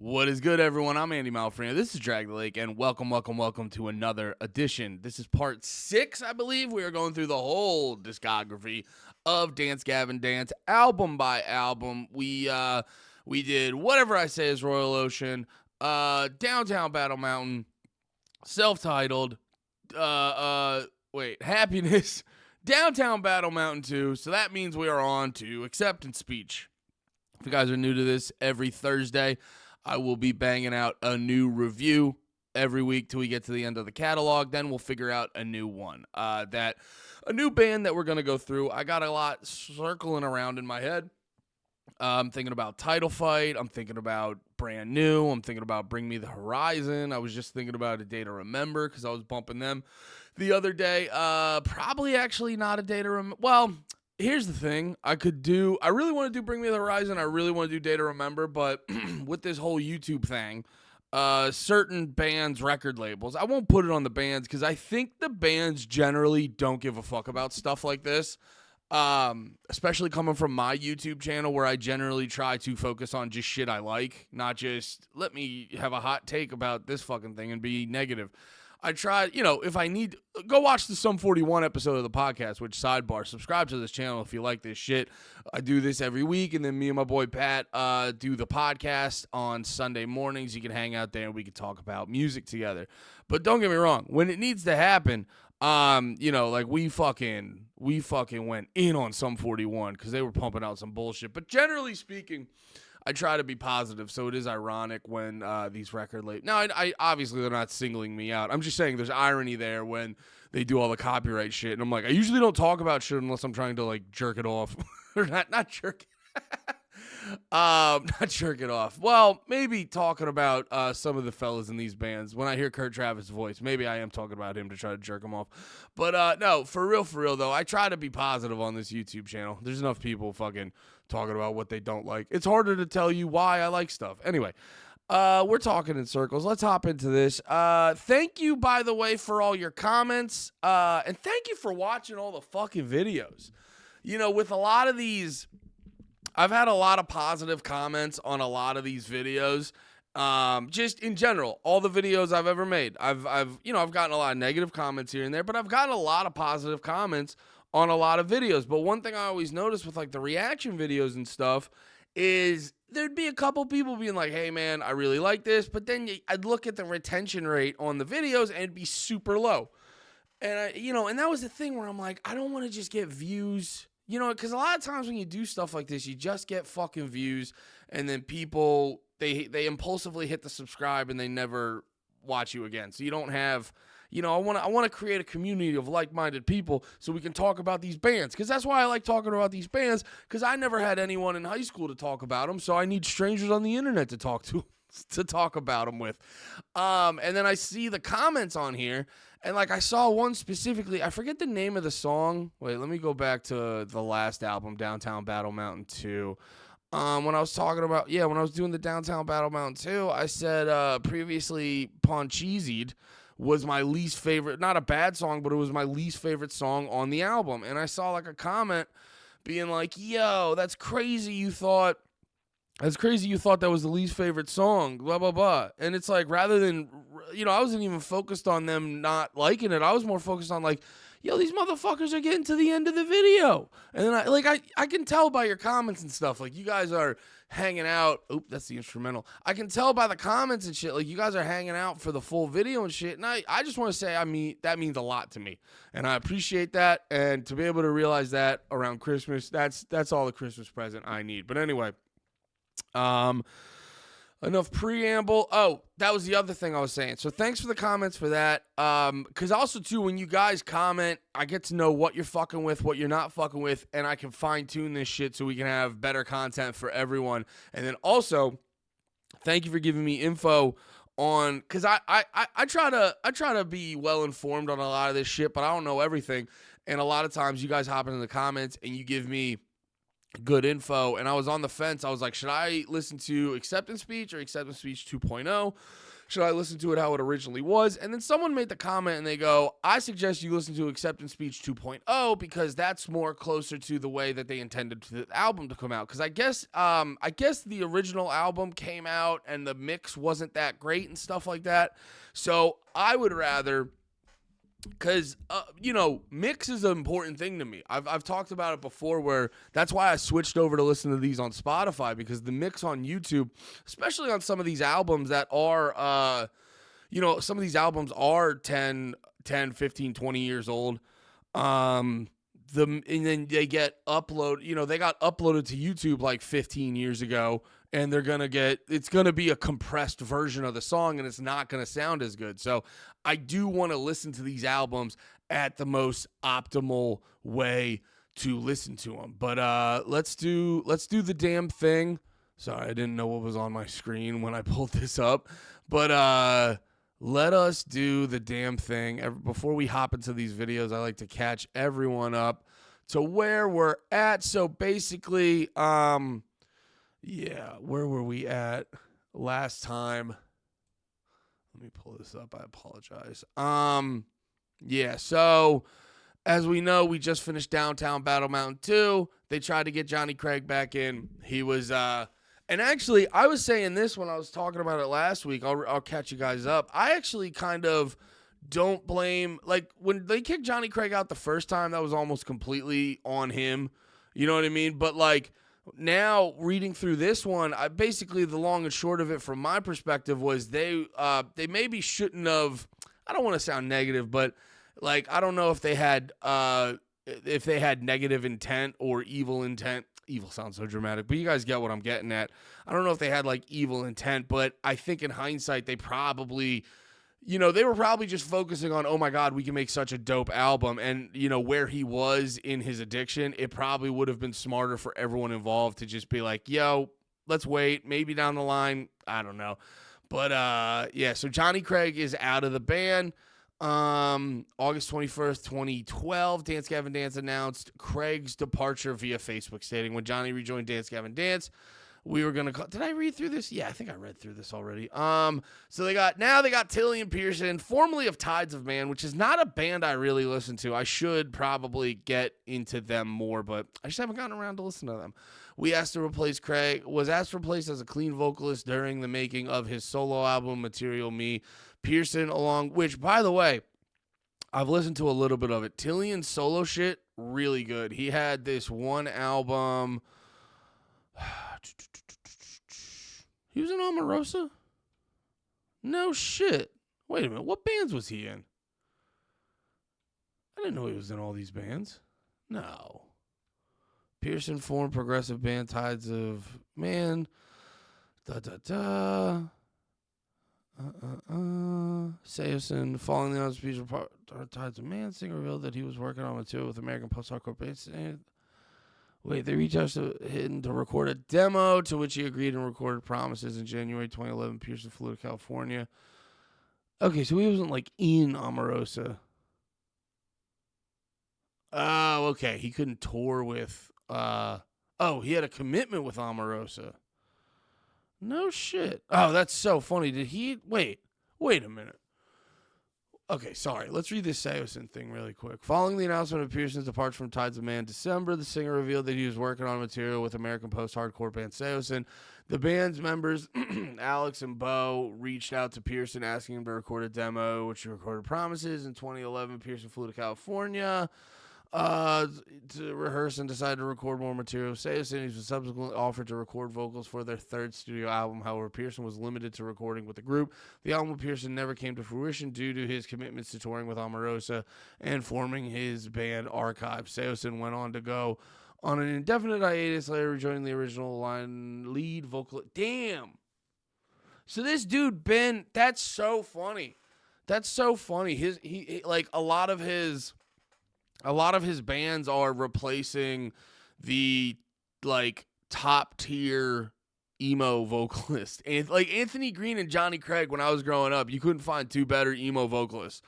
What is good, everyone? I'm Andy Malfrino. This is Drag the Lake, and welcome to another edition. This is part 6, I believe. We are going through the whole discography of Dance Gavin Dance, album by album. We did Whatever I Say Is Royal Ocean, Downtown Battle Mountain, self-titled, Happiness, Downtown Battle Mountain 2. So that means we are on to Acceptance Speech. If you guys are new to this, every Thursday, I will be banging out a new review every week till we get to the end of the catalog. Then we'll figure out a new one. A new band that we're going to go through. I got a lot circling around in my head. I'm thinking about Title Fight. I'm thinking about Brand New. I'm thinking about Bring Me the Horizon. I was just thinking about A Day to Remember because I was bumping them the other day. Probably actually not A Day to Remember. Well, here's the thing. I really want to do Bring Me the Horizon. I really want to do Day to Remember, but with this whole YouTube thing, certain bands' record labels, I won't put it on the bands because I think the bands generally don't give a fuck about stuff like this, especially coming from my YouTube channel where I generally try to focus on just shit I like, not just let me have a hot take about this fucking thing and be negative. I tried, if I need, go watch the Sum 41 episode of the podcast, which sidebar, subscribe to this channel if you like this shit. I do this every week, and then me and my boy Pat do the podcast on Sunday mornings. You can hang out there, and we can talk about music together. But don't get me wrong, when it needs to happen, we fucking went in on Sum 41 because they were pumping out some bullshit. But generally speaking, I try to be positive, so it is ironic when these record labels... Now, I obviously, they're not singling me out. I'm just saying there's irony there when they do all the copyright shit. And I'm like, I usually don't talk about shit unless I'm trying to, jerk it off. Or not jerk it. Not jerk it off. Well, maybe talking about some of the fellas in these bands. When I hear Kurt Travis' voice, maybe I am talking about him to try to jerk him off. But no, for real, though, I try to be positive on this YouTube channel. There's enough people fucking talking about what they don't like. It's harder to tell you why I like stuff. Anyway, we're talking in circles. Let's hop into this. Thank you, by the way, for all your comments. And thank you for watching all the fucking videos. With a lot of these... I've had a lot of positive comments on a lot of these videos. Just in general, all the videos I've ever made. I've gotten a lot of negative comments here and there, but I've gotten a lot of positive comments on a lot of videos. But one thing I always notice with the reaction videos and stuff is there'd be a couple people being like, hey man, I really like this. But then I'd look at the retention rate on the videos and it'd be super low. And and that was the thing where I'm like, I don't want to just get views. Because a lot of times when you do stuff like this, you just get fucking views, and then people, they impulsively hit the subscribe, and they never watch you again. So you don't have, I want to create a community of like-minded people so we can talk about these bands. Because that's why I like talking about these bands, because I never had anyone in high school to talk about them, so I need strangers on the internet to talk about them with. And then I see the comments on here, and I saw one specifically, I forget the name of the song. Wait, let me go back to the last album, Downtown Battle Mountain 2. When I was doing the Downtown Battle Mountain 2, I said previously Poncheesied was my least favorite, not a bad song, but it was my least favorite song on the album. And I saw a comment being like, yo, that's crazy you thought that was the least favorite song, blah, blah, blah. And it's rather than, I wasn't even focused on them not liking it. I was more focused on yo, these motherfuckers are getting to the end of the video. And then I can tell by your comments and stuff, you guys are hanging out. Oop, that's the instrumental. I can tell by the comments and shit, you guys are hanging out for the full video and shit. And I just want to say, that means a lot to me. And I appreciate that. And to be able to realize that around Christmas, that's all the Christmas present I need. But anyway. Enough preamble. Oh, that was the other thing I was saying. So thanks for the comments for that. Because also, too, when you guys comment, I get to know what you're fucking with, what you're not fucking with, and I can fine-tune this shit so we can have better content for everyone. And then also, thank you for giving me info on, because I try to be well-informed on a lot of this shit, but I don't know everything. And a lot of times you guys hop into the comments and you give me good info, and I was on the fence. I was like, should I listen to Acceptance Speech or Acceptance Speech 2.0? Should I listen to it how it originally was? And then someone made the comment and they go, I suggest you listen to Acceptance Speech 2.0 because that's more closer to the way that they intended the album to come out. Because I guess the original album came out and the mix wasn't that great and stuff like that. So I would rather, because, mix is an important thing to me. I've talked about it before where that's why I switched over to listen to these on Spotify, because the mix on YouTube, especially on some of these albums that are, some of these albums are 10, 15, 20 years old. And then they get they got uploaded to YouTube like 15 years ago, and it's going to be a compressed version of the song, and it's not going to sound as good. So I do want to listen to these albums at the most optimal way to listen to them. But let's do the damn thing. Sorry, I didn't know what was on my screen when I pulled this up. But let us do the damn thing. Before we hop into these videos, I like to catch everyone up to where we're at. So basically, where were we at last time? Let me pull this up. I apologize. So as we know, we just finished Downtown Battle Mountain 2. They tried to get Johnny Craig back in. He was and actually, I was saying this when I was talking about it last week. I'll catch you guys up. I actually kind of don't blame, like, when they kicked Johnny Craig out the first time, that was almost completely on him. You know what I mean? But, like, now reading through this one, basically the long and short of it from my perspective was they maybe shouldn't have, I don't want to sound negative, but, like, I don't know if they had negative intent or evil intent. Evil sounds so dramatic, but you guys get what I'm getting at. I don't know if they had like evil intent, but I think in hindsight, they probably, they were probably just focusing on, oh my God, we can make such a dope album. And, where he was in his addiction, it probably would have been smarter for everyone involved to just be like, yo, let's wait. Maybe down the line. I don't know. But so Johnny Craig is out of the band. August 21st, 2012, Dance Gavin Dance announced Craig's departure via Facebook, stating when Johnny rejoined Dance Gavin Dance, we were going to call. Did I read through this? Yeah, I think I read through this already. So they got Tilly and Pearson, formerly of Tides of Man, which is not a band I really listen to. I should probably get into them more, but I just haven't gotten around to listen to them. Was asked to replace as a clean vocalist during the making of his solo album, Material Me. Pearson, which, by the way, I've listened to a little bit of it. Tillian's solo shit, really good. He had this one album. He was in Omarosa? No shit. Wait a minute. What bands was he in? I didn't know he was in all these bands. No. Pearson formed progressive band Tides of Man. Sayerson, following the on-speech report, Tides of Man, singer revealed that he was working on material with American post-hardcore bands. They reached out to him to record a demo, to which he agreed and recorded Promises in January 2011. Pearson flew to California. Okay, so he wasn't, like, in Omarosa. Oh, okay. He couldn't tour with, he had a commitment with Omarosa. No shit. Oh, that's so funny. Did he... Wait a minute. Okay, sorry. Let's read this Sayerson thing really quick. Following the announcement of Pearson's departure from Tides of Man in December, the singer revealed that he was working on material with American post-hardcore band Sayerson. The band's members, Alex and Bo, reached out to Pearson asking him to record a demo, which he recorded Promises. In 2011, Pearson flew to California to rehearse and decided to record more material. Sayerson was subsequently offered to record vocals for their third studio album. However, Pearson was limited to recording with the group. The album with Pearson never came to fruition due to his commitments to touring with Omarosa and forming his band Archive. Sayerson went on to go on an indefinite hiatus, later rejoining the original lead vocal. Damn. So this dude Ben, that's so funny. That's so funny. He like a lot of his bands are replacing the like top tier emo vocalist. And like Anthony Green and Johnny Craig, when I was growing up, you couldn't find two better emo vocalists.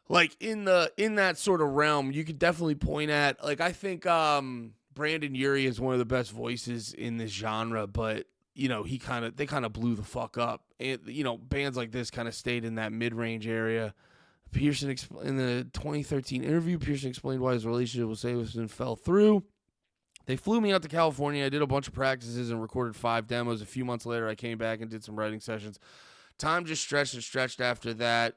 Like in that sort of realm, you could definitely point at, like, I think Brian Brandon Urie is one of the best voices in this genre, but they kind of blew the fuck up. And bands like this kind of stayed in that mid-range area. Pearson in the 2013 interview, Pearson explained why his relationship with Swisher fell through. They flew me out to California. I did a bunch of practices and recorded 5 demos. A few months later, I came back and did some writing sessions. Time just stretched and stretched after that.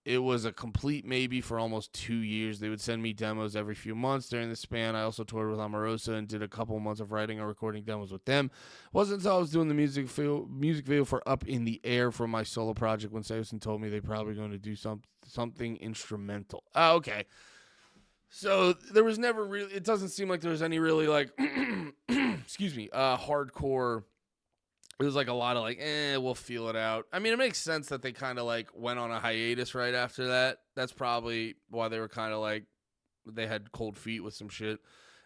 It was a complete maybe for almost 2 years. They would send me demos every few months during the span. I also toured with Omarosa and did a couple months of writing and recording demos with them. It wasn't until I was doing the music video for Up in the Air for my solo project when Swisher told me they're probably going to do something instrumental. Oh, okay. So there was never really, it doesn't seem like there was any really like, hardcore. It was like a lot of like, we'll feel it out. I mean, it makes sense that they kind of like went on a hiatus right after that. That's probably why they were kind of like, they had cold feet with some shit.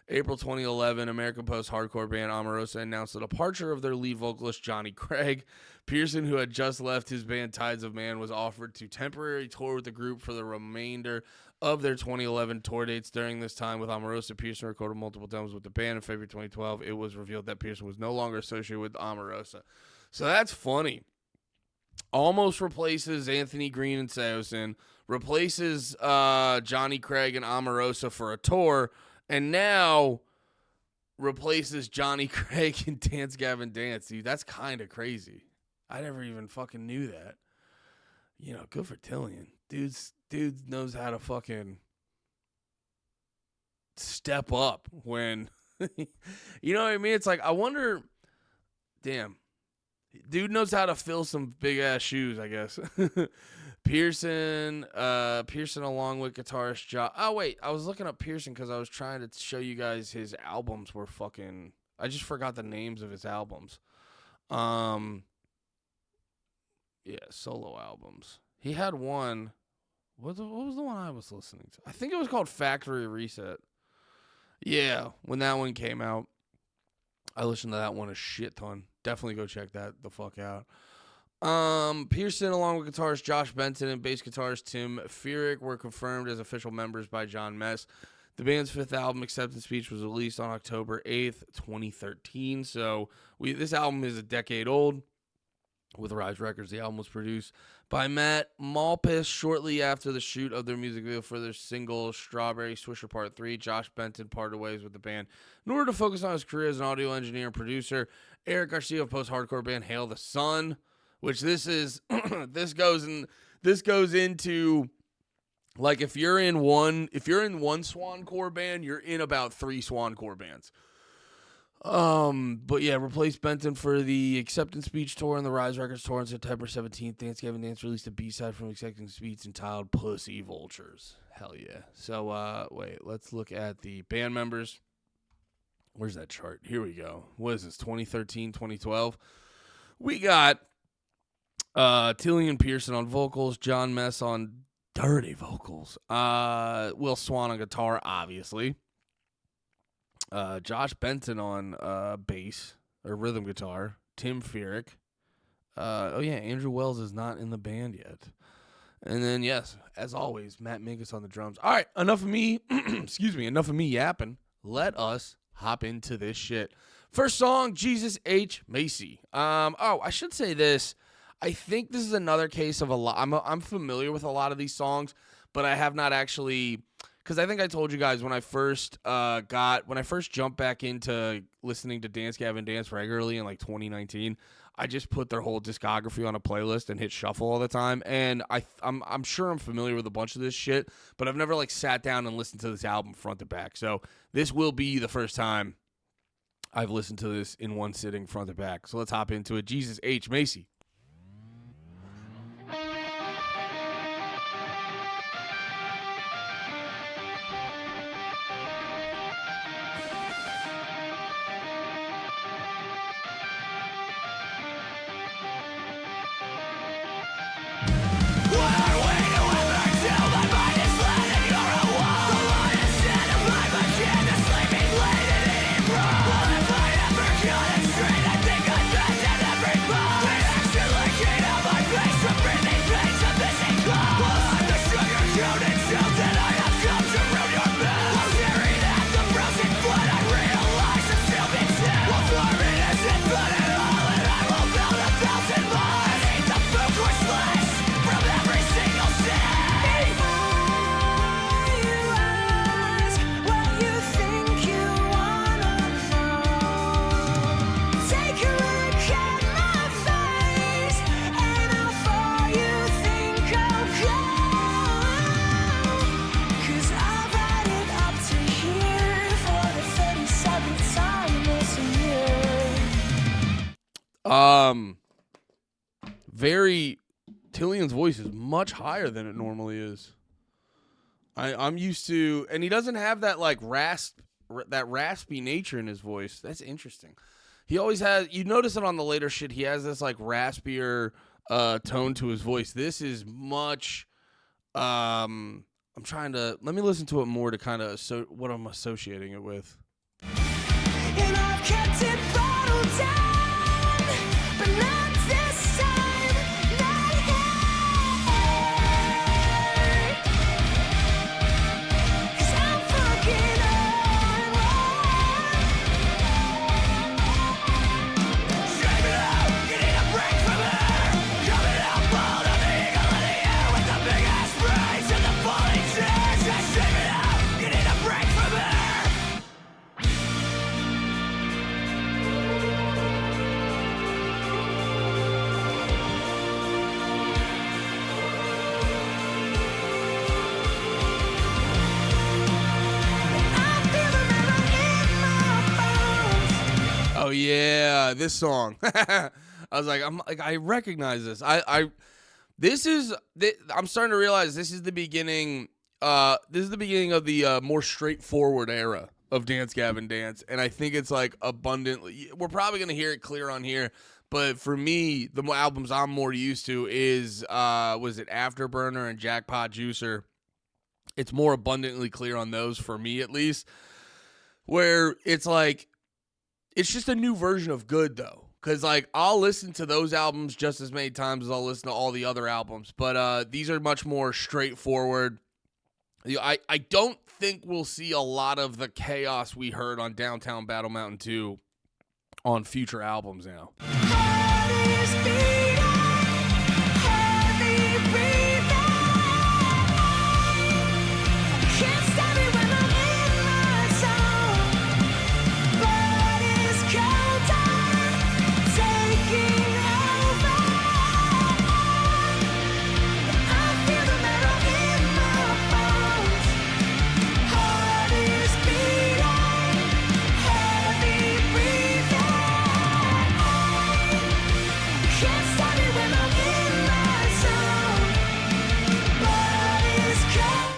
April 2011, American post-hardcore band Omarosa announced the departure of their lead vocalist, Johnny Craig. Pearson, who had just left his band Tides of Man, was offered to temporarily tour with the group for the remainder of their 2011 tour dates. During this time with Omarosa, Pearson recorded multiple demos with the band. In February 2012, it was revealed that Pearson was no longer associated with Omarosa. So that's funny. Almost replaces Anthony Green and Swisher, replaces Johnny Craig and Omarosa for a tour, and now replaces Johnny Craig and Dance Gavin Dance. Dude, that's kind of crazy. I never even fucking knew that. Good for Tillian. Dude knows how to fucking step up when, you know what I mean? It's like, I wonder, damn. Dude knows how to fill some big-ass shoes, I guess. Pearson along with guitarist Josh. Oh, wait. I was looking up Pearson because I was trying to show you guys his albums were fucking... I just forgot the names of his albums. Yeah, solo albums. He had one... What was the one I was listening to? I think it was called Factory Reset. Yeah, when that one came out, I listened to that one a shit ton. Definitely go check that the fuck out. Pearson, along with guitarist Josh Benton and bass guitarist Tim Furyk, were confirmed as official members by John Mess. The band's 5th album, Acceptance Speech, was released on October 8th, 2013. So this album is a decade old. With Rise Records, the album was produced by Matt Malpass shortly after the shoot of their music video for their single Strawberry Swisher Part 3. Josh Benton parted ways with the band in order to focus on his career as an audio engineer and producer. Eric Garcia of post-hardcore band Hail the Sun, which this is this goes into like if you're in one Swancore band, you're in about 3 Swancore bands. But yeah, replaced Benton for the Acceptance Speech tour and the Rise Records tour on September 17th. Dance Gavin Dance released a B-side from Acceptance Speech entitled Pussy Vultures. Hell yeah. So, wait, let's look at the band members. Where's that chart? Here we go. What is this, 2013, 2012? We got Tillian Pearson on vocals, John Mess on dirty vocals, Will Swan on guitar, obviously. Josh Benton on bass or rhythm guitar. Tim Furyk. Andrew Wells is not in the band yet. And then, yes, as always, Matt Mingus on the drums. All right, enough of me. Enough of me yapping. Let us hop into this shit. First song, Jesus H Macy. I should say this. I think this is another case of a lot. I'm familiar with a lot of these songs, but I have not actually. Because I think I told you guys when I first jumped back into listening to Dance Gavin Dance regularly in like 2019, I just put their whole discography on a playlist and hit shuffle all the time. And I'm sure I'm familiar with a bunch of this shit, but I've never like sat down and listened to this album front to back. So this will be the first time I've listened to this in one sitting front to back. So let's hop into it. Jesus H Macy. Straight, I think I'm dead and every blow. Tillion's voice is much higher than it normally is. I'm used to, and he doesn't have that like raspy nature in his voice. That's interesting. He always has, you notice it on the later shit, he has this like raspier tone to his voice. This is much, let me listen to it more to kind of what I'm associating it with. And I've kept it bottled down, but not this time, not here. 'Cause I'm fucking Shake it out, you need a break from her. Coming out bold on the eagle of the air with the big ass brains and the falling chairs. Just shake it out, you need a break from her. Oh yeah, this song. I was like, I recognize this. I'm starting to realize this is the beginning. This is the beginning of the more straightforward era of Dance Gavin Dance, and I think it's like abundantly. We're probably gonna hear it clear on here, but for me, the albums I'm more used to is was it Afterburner and Jackpot Juicer. It's more abundantly clear on those for me, at least, where it's like. It's just a new version of good, though, because like I'll listen to those albums just as many times as I'll listen to all the other albums, but these are much more straightforward. I don't think we'll see a lot of the chaos we heard on Downtown Battle Mountain 2 on future albums now.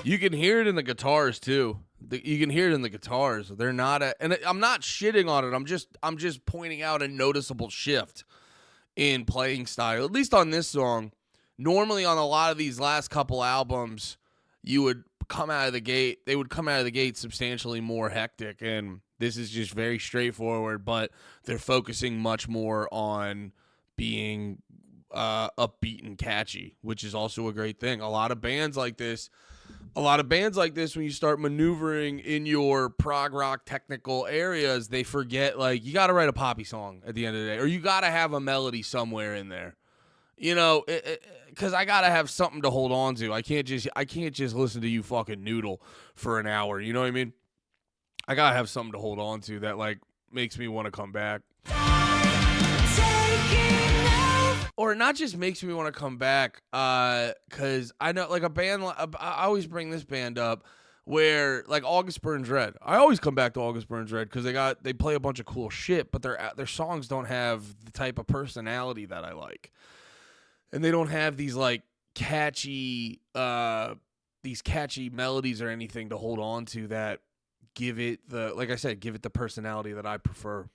You can hear it in the guitars too. You can hear it in the guitars. They're not and I'm not shitting on it. I'm just pointing out a noticeable shift in playing style. At least on this song. Normally on a lot of these last couple albums, you would come out of the gate. They would come out of the gate substantially more hectic, and this is just very straightforward. But they're focusing much more on being upbeat and catchy, which is also a great thing. A lot of bands like this, when you start maneuvering in your prog rock technical areas, they forget, like, you got to write a poppy song at the end of the day, or you got to have a melody somewhere in there, you know, because I got to have something to hold on to. I can't just listen to you fucking noodle for an hour. You know what I mean? I got to have something to hold on to that, like, makes me want to come back. Or not just makes me want to come back, because I know, like, a band, I always bring this band up, where, like, August Burns Red. I always come back to August Burns Red, because they play a bunch of cool shit, but their songs don't have the type of personality that I like. And they don't have these, like, catchy melodies or anything to hold on to that give it the personality that I prefer.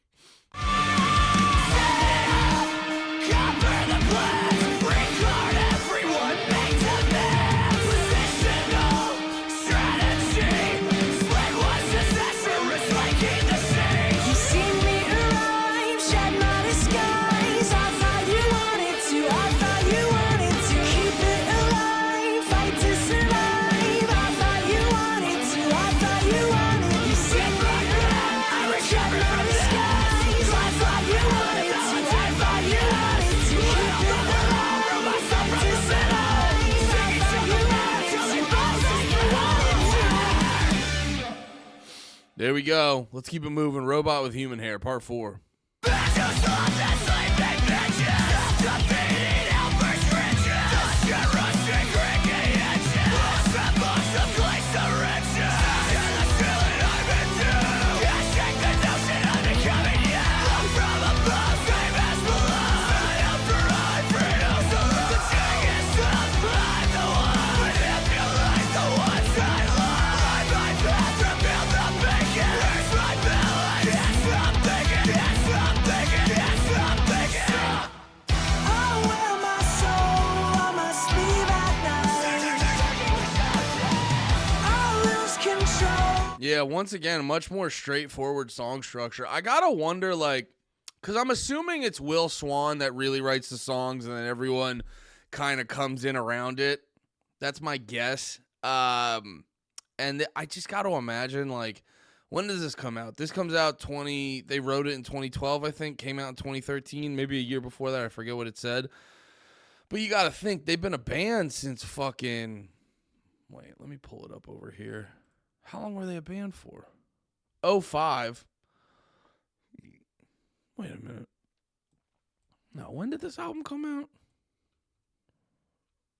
Cover the blast, record everyone, make the best. Positional strategy, split one disastrous like the sea. You see me arrive, shed my disguise. I thought you wanted to keep it alive, fight to survive. I thought you wanted to. You see me arrive, shed my disguise. I thought you wanted to. There we go. Let's keep it moving. Robot with Human Hair, part 4. once again, a much more straightforward song structure. I gotta wonder, like, because I'm assuming it's Will Swan that really writes the songs and then everyone kind of comes in around it. That's my guess. I just got to imagine, like, when does this come out? This comes out they wrote it in 2012, I think, came out in 2013, maybe a year before that. I forget what it said. But you got to think, they've been a band since fucking, wait, let me pull it up over here. How long were they a band for? 05. Wait a minute. No, when did this album come out?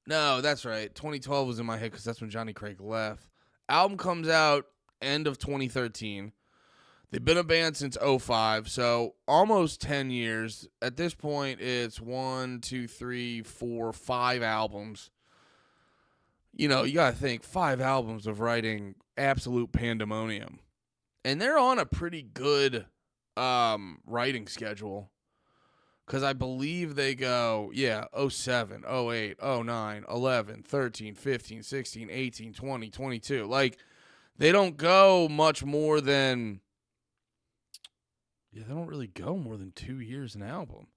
No, that's right. 2012 was in my head because that's when Johnny Craig left. Album comes out end of 2013. They've been a band since 05, so almost 10 years. At this point, it's 5 albums. You know, you got to think 5 albums of writing absolute pandemonium. And they're on a pretty good writing schedule. Because I believe they go, 07, 08, 09, 11, 13, 15, 16, 18, 20, 22. Like, they don't go much more than, they don't really go more than 2 years an album.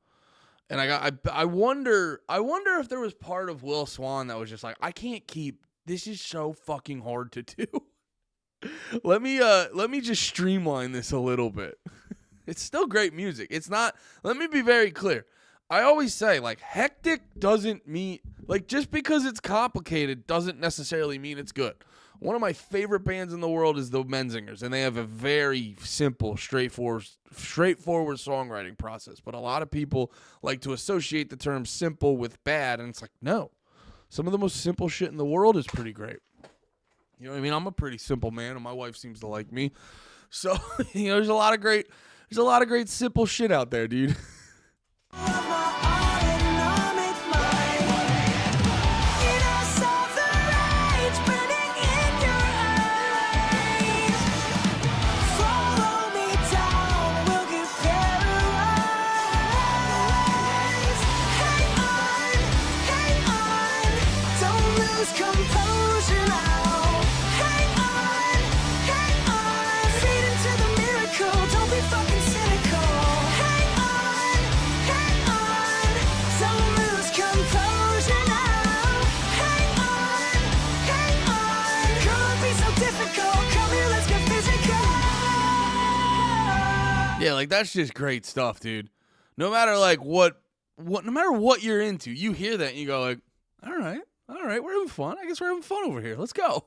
And I wonder if there was part of Will Swan that was just like, I can't keep, this is so fucking hard to do. Let me just streamline this a little bit. It's still great music. It's not, let me be very clear. I always say, like, hectic doesn't mean, like, just because it's complicated doesn't necessarily mean it's good. One of my favorite bands in the world is the Menzingers, and they have a very simple, straightforward songwriting process. But a lot of people like to associate the term simple with bad, and it's like, no. Some of the most simple shit in the world is pretty great. You know what I mean? I'm a pretty simple man, and my wife seems to like me. So, you know, there's a lot of great simple shit out there, dude. Yeah, like, that's just great stuff, dude. No matter, like, no matter what you're into, you hear that and you go, like, all right, we're having fun. I guess we're having fun over here. Let's go.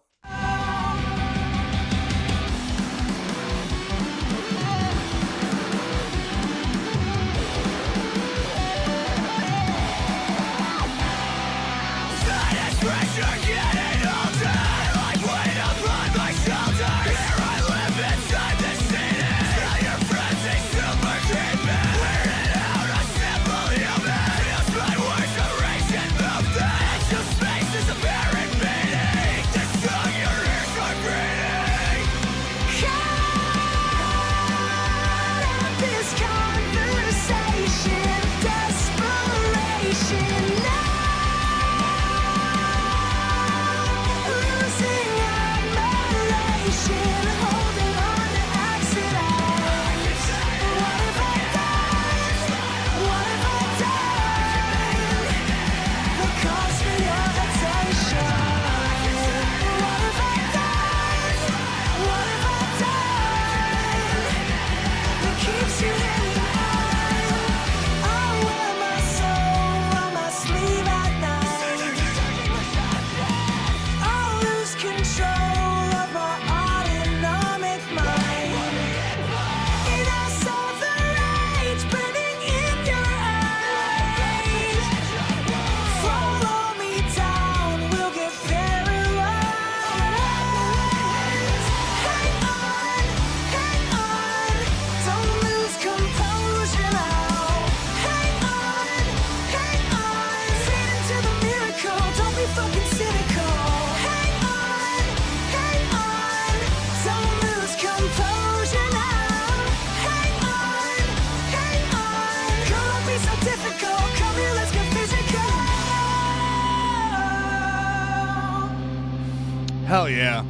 Hell yeah.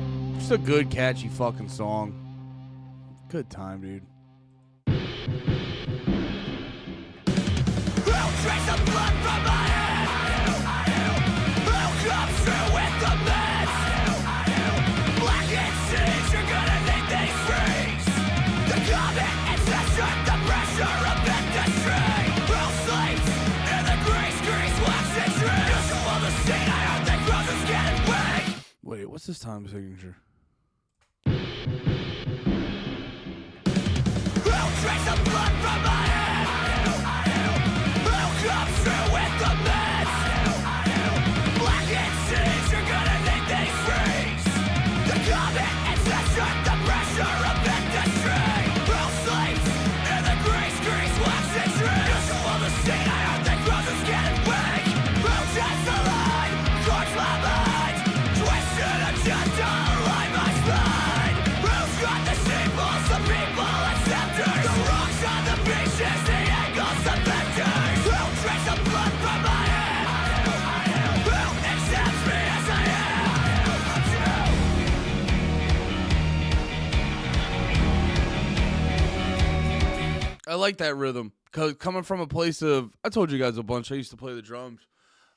Just a good, catchy fucking song. Good time, dude. Who drinks the blood from my head? Who comes through with the mess? Black and sage, you're gonna need these freeze. The comment is the pressure of industry. Who sleeps in the grease waxing tree? You swallow the scene, I heard that growth is getting weak. Wait, what's this time signature? Who drinks the blood from my head? Who comes through with the mess? Black and sage, you're gonna need these freeze. The comment is the pressure of industry. Who sleeps in the grease waxing tree? You swallow the scene, I heard that growth is getting weak. Who takes the line? Corks my mind. Twisted agenda, line my spine. Who's got the symbols, the people acceptors? The rocks on the beaches, the angles, the vectors. Who drinks the blood from my head? Who accepts me as I am? I like that rhythm. Cause coming from a place of, I told you guys a bunch, I used to play the drums.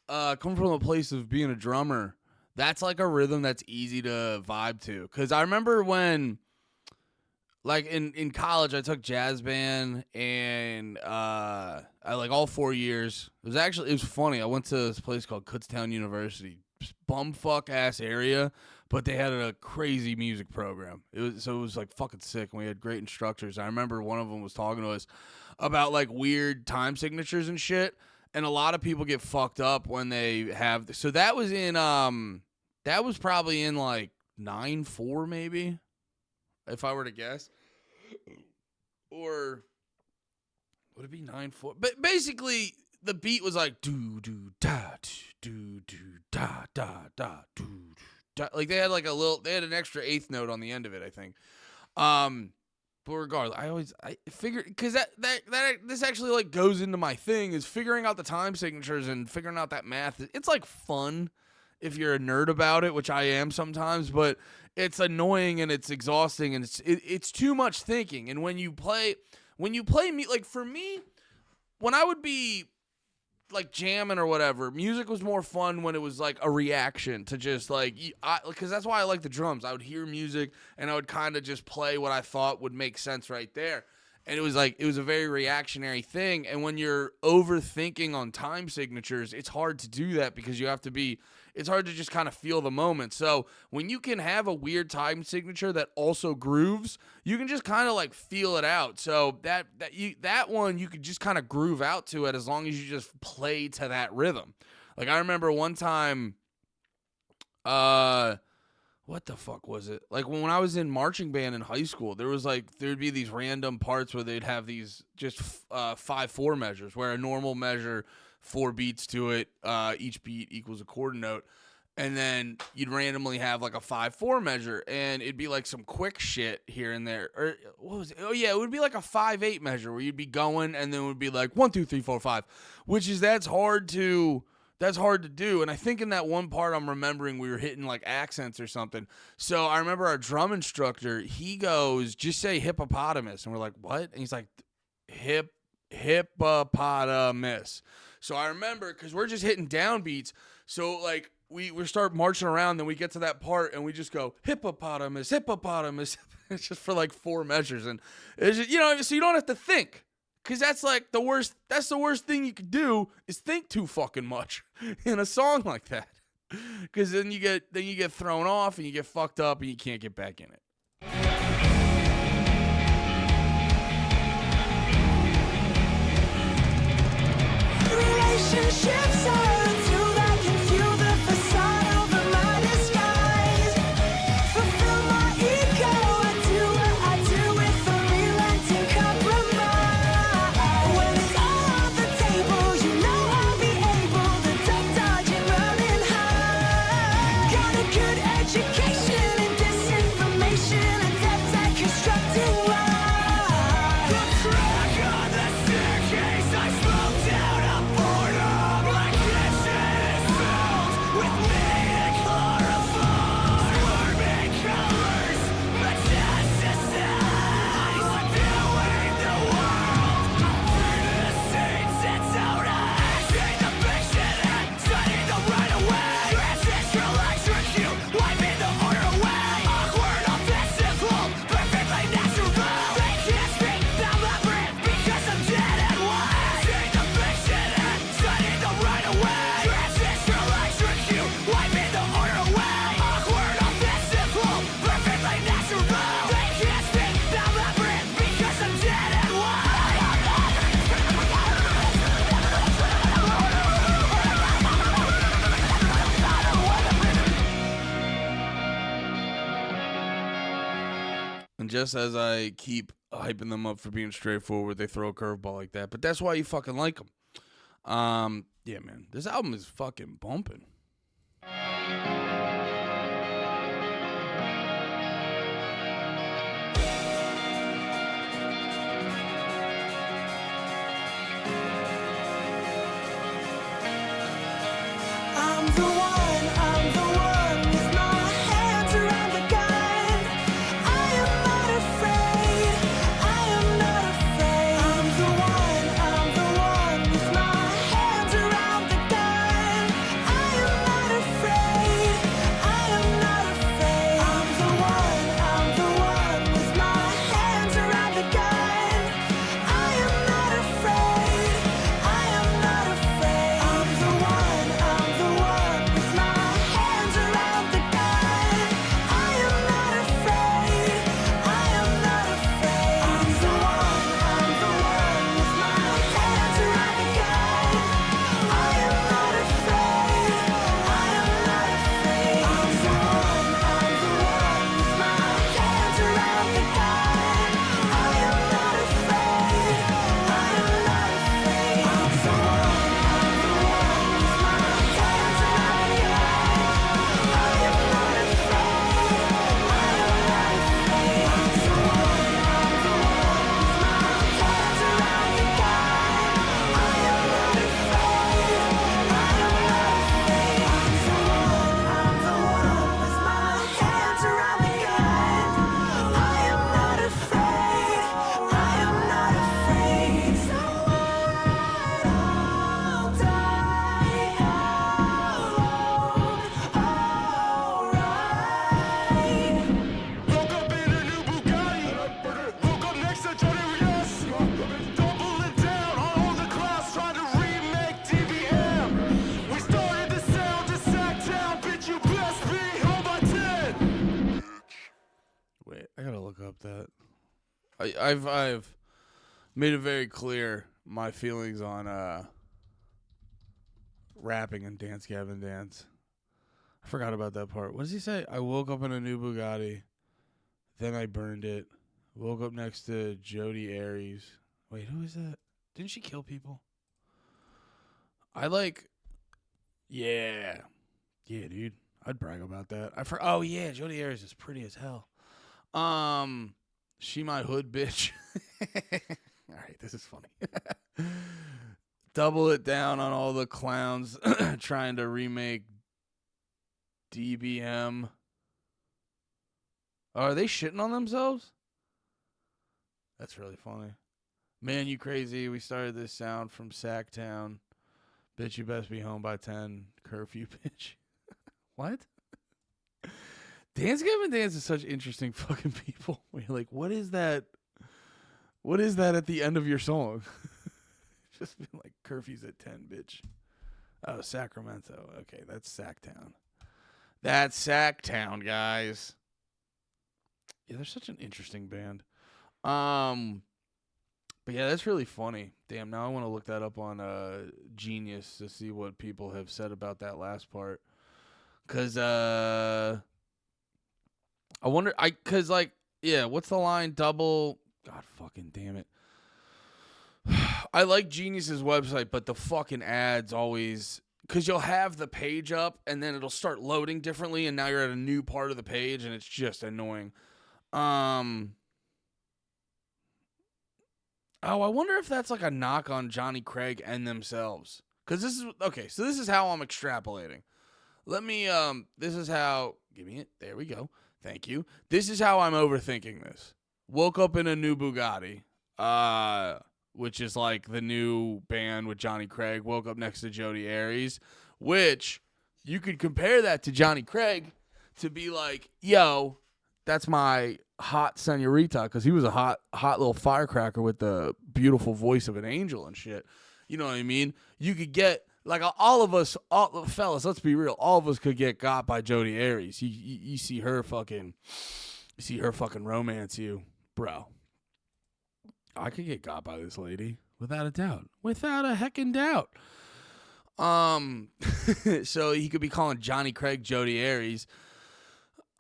Coming from a place of being a drummer, that's like a rhythm that's easy to vibe to. Cause I remember when, like in college, I took jazz band and I like all 4 years. It was funny. I went to this place called Kutztown University, bumfuck ass area, but they had a crazy music program. It was like fucking sick, and we had great instructors. I remember one of them was talking to us about like weird time signatures and shit, and a lot of people get fucked up when they have. So that was probably in like 9/4 maybe, if I were to guess, or would it be 9/4? But basically, the beat was like do do da do do da da da do. Like they had an extra eighth note on the end of it, I think. But regardless, I figured, because that this actually like goes into my thing, is figuring out the time signatures and figuring out that math. It's like fun if you're a nerd about it, which I am sometimes, but it's annoying and it's exhausting and it's too much thinking. And when you play like for me, when I would be like jamming or whatever, music was more fun when it was like a reaction to just like, because that's why I like the drums. I would hear music and I would kind of just play what I thought would make sense right there. And it was a very reactionary thing. And when you're overthinking on time signatures, it's hard to do that because it's hard to just kind of feel the moment. So when you can have a weird time signature that also grooves, you can just kind of like feel it out. So that one, you could just kind of groove out to it as long as you just play to that rhythm. Like I remember one time, what the fuck was it? Like when I was in marching band in high school, there'd be these random parts where they'd have these just 5/4 measures, where a normal measure, 4 beats to it, each beat equals a quarter note, and then you'd randomly have like a 5/4 measure, and it'd be like some quick shit here and there. Or what was it? Oh yeah, it would be like a 5/8 measure where you'd be going, and then it would be like 1 2 3 4 5, that's hard to do. And I think in that one part I'm remembering we were hitting like accents or something. So I remember our drum instructor, he goes, just say hippopotamus. And we're like, what? And he's like, hippopotamus. So I remember, because we're just hitting downbeats. So like we start marching around, then we get to that part and we just go hippopotamus, hippopotamus. It's just for like 4 measures. And it's just, so you don't have to think. Because that's like the worst thing you could do is think too fucking much in a song like that. Because then you get thrown off and you get fucked up and you can't get back in it. Relationships are a tool that can fuel the facade over my disguise. Fulfill my ego, I do what I do with unrelenting compromise. When it's all on the table, you know I'll be able to duck, dodge, and running high. Got a good education in disinformation, adept at constructing lies. The crack on the staircase, I spoke down a portal. just as I keep hyping them up for being straightforward, they throw a curveball like that. But that's why you fucking like them. Yeah, man. This album is fucking bumping. I'm the one with my hands around the gun. I am not afraid, I am not afraid. I'm the one with my hands around the gun. I am not afraid, I am not afraid. I'm the one with my hands around the gun. I am not afraid, I am not afraid. I'm the one with my hands around the gun. I am not afraid, I am not afraid. I'm the one with my hands around the gun. I am not afraid, I am not afraid. I'm the one with my hands around the gun. I am not afraid, I am not afraid. I'm the one with my hands around the gun. I am not afraid, I am not afraid. I'm the one with my hands around the gun. I am not afraid, I am not afraid. I'm the one with my hands around the gun. I am not afraid, I am not afraid. So I'll die alright. Woke up in a new Bugatti. Woke up next to Johnny Yes. Doubling down on all the class, trying to remake TVM. We started the sound to Sacktown, bitch. You best be home by 10. Wait, I gotta look up that. I've made it very clear my feelings on rapping and Dance Gavin Dance. I forgot about that part. What does he say? I woke up in a new Bugatti, then I burned it. Woke up next to Jodi Aries. Wait, who is that? Didn't she kill people? Yeah, dude. I'd brag about that. Oh yeah, Jodi Aries is pretty as hell. She my hood bitch. All right, this is funny. Double it down on all the clowns trying to remake DBM. Oh, are they shitting on themselves? That's really funny. Man, you crazy. We started this sound from Sacktown. Bitch, you best be home by 10. Curfew, bitch. What? Dance Gavin Dance is such interesting fucking people. We're like, what is that? What is that at the end of your song? Just been like, curfew's at 10, bitch. Oh, Sacramento. Okay, that's Sacktown. That's Sacktown, guys. Yeah, they're such an interesting band. But yeah, that's really funny. Damn, now I want to look that up on Genius to see what people have said about that last part. Cause I wonder, cause like, yeah, what's the line? Double, God fucking damn it. I like Genius's website, but the fucking ads always, cause you'll have the page up and then it'll start loading differently, and now you're at a new part of the page and it's just annoying. Oh, I wonder if that's like a knock on Johnny Craig and themselves. Cause this is, okay, so this is how I'm extrapolating. Let me, this is how, give me it, there we go. Thank you. This is how I'm overthinking this. Woke up in a new Bugatti, which is like the new band with Johnny Craig. Woke up next to Jodi Aries, which you could compare that to Johnny Craig to be like, yo, that's my hot senorita, because he was a hot little firecracker with the beautiful voice of an angel and shit. You know what I mean? You could get, like, all of us, fellas, let's be real, all of us could get got by Jodi Aries. You see her fucking romance you, bro. I could get got by this lady without a doubt, without a heckin' doubt. So he could be calling Johnny Craig Jodi Aries.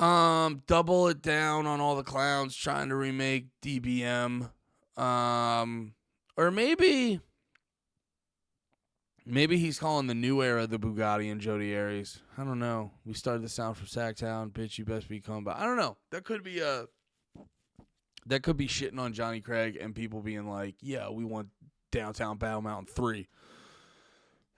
Double it down on all the clowns trying to remake DBM. Or maybe he's calling the new era the Bugatti and Jody Aries. I don't know. We started the sound from Sacktown. Bitch, you best be coming back. I don't know. That could be shitting on Johnny Craig and people being like, yeah, we want Downtown Battle Mountain 3.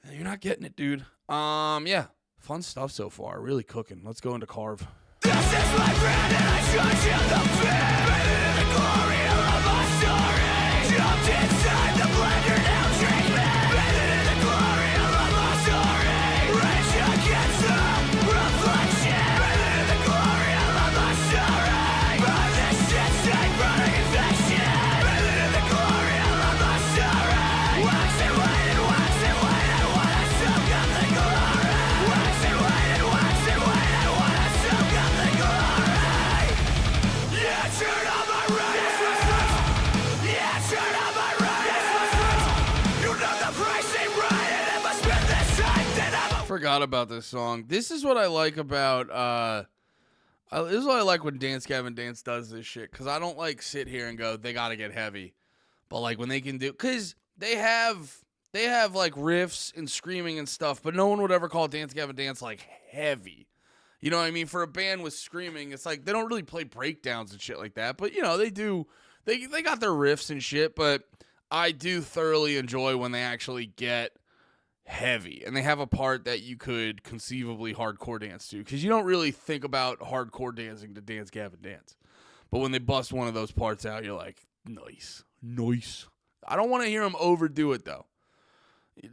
And you're not getting it, dude. Yeah. Fun stuff so far. Really cooking. Let's go into Carve. This is my brand and I judge you the fear. Baby, the glory of my story. Jumped inside the blender, now drink me. Baby, the glory of my story. Rage against the reflection. Baby, the glory of my story. Burn this shit, stay burning infection. Baby, the glory of my story. Wax and wait and wax and wait and what I still got the glory. Wax and wait and wax and wait and what I still got the glory. Yeah, turn on my right. Yeah, turn on my right. You know the price ain't right, and if I spend this time, then I'm a Forgot about this song. This is what I like about this is what I like when Gavin Dance does this shit, because I don't like sit here and go, they gotta get heavy. But like when they can do, because they have like riffs and screaming and stuff, but no one would ever call Gavin Dance like heavy. You know what I mean? For a band with screaming, it's like they don't really play breakdowns and shit like that. But you know, they do. They got their riffs and shit, but I do thoroughly enjoy when they actually get heavy and they have a part that you could conceivably hardcore dance to, because you don't really think about hardcore dancing to Gavin Dance. But when they bust one of those parts out, you're like, nice. I don't want to hear them overdo it though.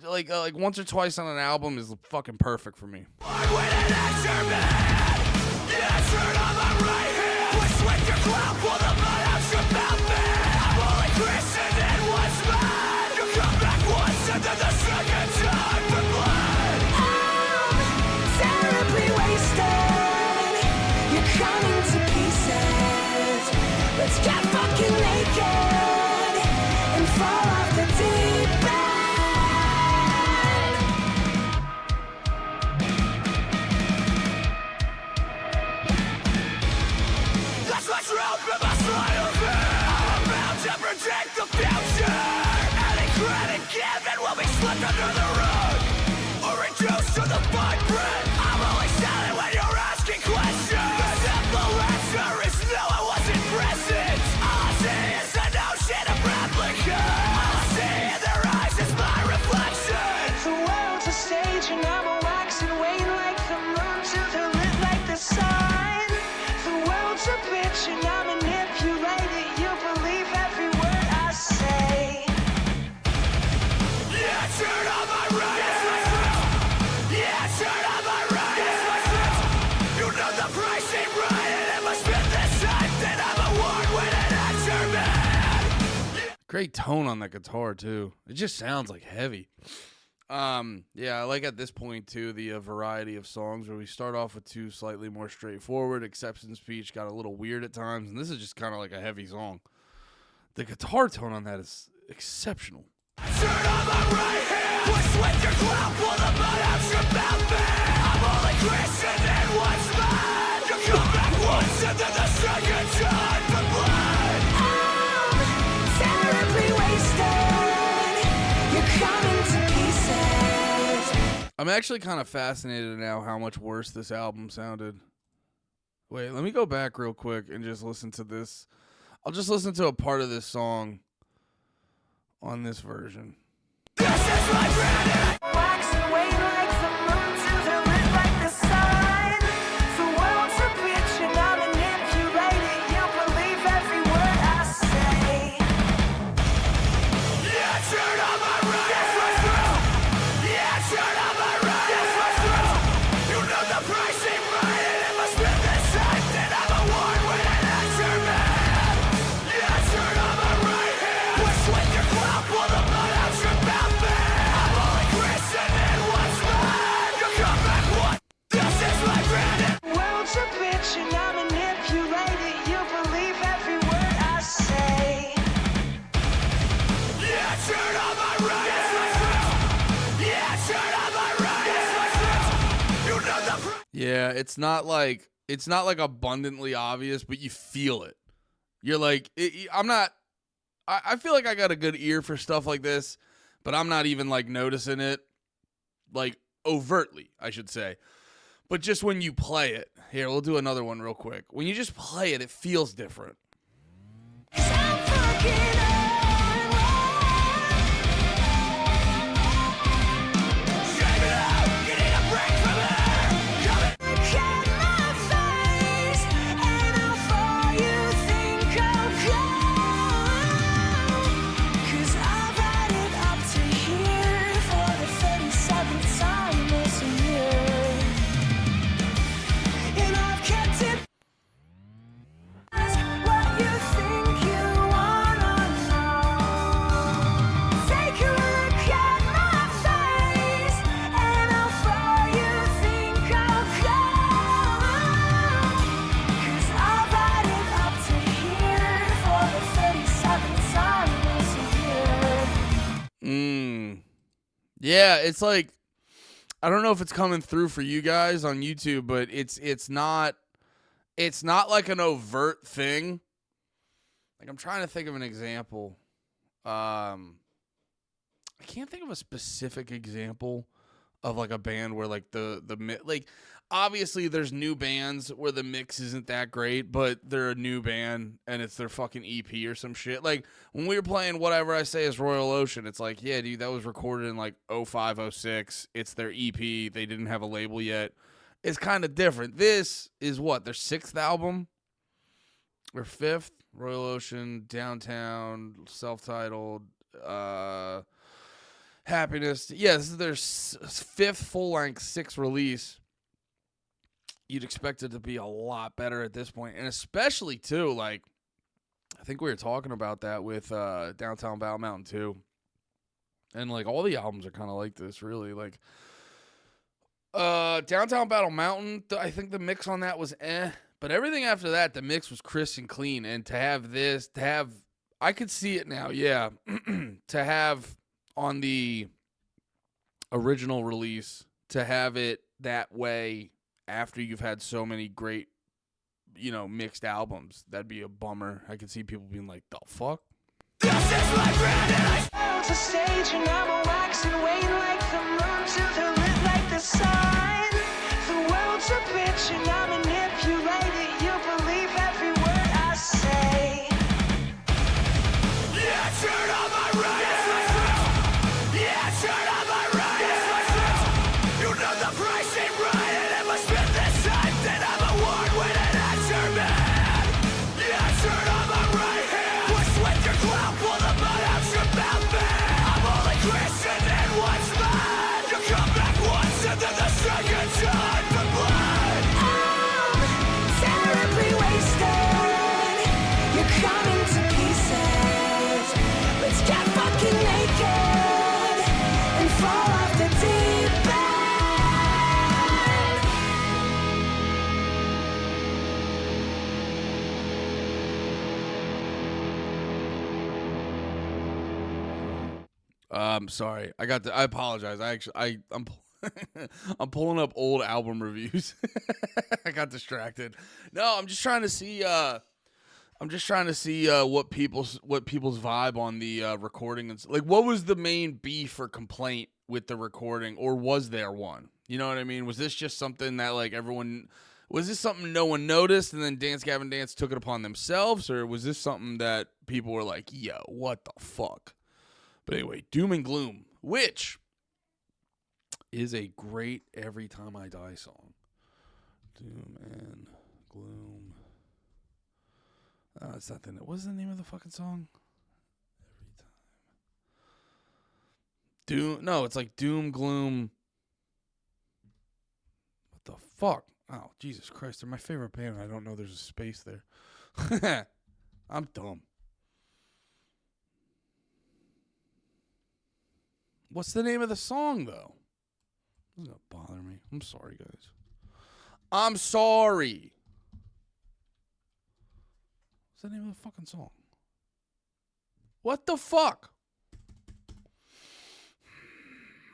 Like once or twice on an album is fucking perfect for me. hard-witted actor man. Yeah, turn on my right hand. Push with your clout, pull the mud out your mouth, man. I'm only Christian and once mine. You come back once and then the second time for blood. Terribly wasted. You're coming to pieces. Let's get fucking naked and fall off the deep end. That's what's wrong with my sleight of hand. I'm about to protect the future. Any credit given will be slipped under the rug or reduced to the fine print. I'm only silent when you're asking questions. The simple answer is no, I wasn't present. All I see is a notion of replica. All I see in their eyes is my reflection. The world's a stage and I'm a wax and wane like the moon till they're lit like the sun. The world's a bitch and I manipulate it. You believe every word I say. Yeah, turn on my right. Yeah, turn on my right. You know the price ain't right, and if I spend this time, then I'm a award-winning actor, man. Great tone on that guitar too. It just sounds like heavy. Yeah, I like at this point too the variety of songs where we start off with two slightly more straightforward. Acceptance Speech got a little weird at times, and this is just kind of like a heavy song. The guitar tone on that is exceptional. Turn on my right hand. Push with your clout, pull the mud out your mouth, man. I'm only Christian and once mine. You come back once and then the second time for blood. Terribly wasted. You're coming to pieces. I'm actually kind of fascinated now how much worse this album sounded. Wait, let me go back real quick and just listen to this. I'll just listen to a part of this song on this version. This is my brand. Wax and wane like the moon till they're lit like the sun. The world's a bitch and I manipulate it. You believe every word I say. Yeah, turn on my right. Yeah, turn on my right. You know the price ain't right, and if I spend this time, then I'm a award-winning actor, man. Yeah, turn on my right hand. Push with your clout, pull the mud out your mouth, man. I'm only Christian and once mine. You come back once. This is my brand. The world's a bitch and I manipulate it. You believe every word I say. Yeah, turn on my right. Yeah, turn on my right. You know the price. Yeah, it's not like It's not like abundantly obvious, but you feel it. You're like, I feel like I got a good ear for stuff like this, but I'm not even like noticing it, like overtly, I should say. But just when you play it, here, we'll do another one real quick. When you just play it, it feels different. Yeah, it's like, I don't know if it's coming through for you guys on YouTube, but it's not like an overt thing. Like, I'm trying to think of an example. I can't think of a specific example of like a band where like like, obviously there's new bands where the mix isn't that great, but they're a new band and it's their fucking EP or some shit. Like when we were playing Whatever I Say Is Royal Ocean, it's like, yeah, dude, that was recorded in like 05, 06. It's their EP. They didn't have a label yet. It's kind of different. This is what, their 6th album or 5th? Royal Ocean, Downtown, self-titled, Happiness. Yeah, this is their 5th full-length 6th release. You'd expect it to be a lot better at this point. And especially, too, like, I think we were talking about that with Downtown Battle Mountain 2. And, like, all the albums are kind of like this, really. Like, Downtown Battle Mountain, I think the mix on that was eh. But everything after that, the mix was crisp and clean. And to have this, I could see it now, yeah. To have on the original release, to have it that way after you've had so many great, mixed albums, that'd be a bummer. I could see people being like, the fuck? This is my brand and It's a stage and I'm a wax and wane like the moon till they're lit like the sun. The world's a bitch and I manipulate it. You believe every word I say. Yeah, turn on my radio. Yeah, turn on my radio. You know the price ain't right, and if I spend this time, then I'm a award-winning actor, man. Yeah, turn on my right hand. Push with your clout, pull the mud out your mouth, man. I'm only Christian and what's mine. You come back once and then the second time for blood. Terribly wasted. You're coming to pieces. Let's get fucking naked and fall off the deep end. Sorry. I apologize. I'm I'm pulling up old album reviews. I got distracted. No, I'm just trying to see what people's vibe on the recording and like, what was the main beef or complaint with the recording, or was there one? You know what I mean? Was this just something that like was this something no one noticed and then Gavin Dance took it upon themselves, or was this something that people were like, yo, what the fuck? But anyway, Doom and Gloom, which is a great Every Time I Die song. Doom and Gloom. It's not what's the name of the fucking song? Every time. Doom. No, it's like Doom, Gloom. What the fuck? Oh, Jesus Christ. They're my favorite band. I don't know there's a space there. I'm dumb. What's the name of the song, though? This is going to bother me. I'm sorry, guys. I'm sorry. What's the name of the fucking song? What the fuck?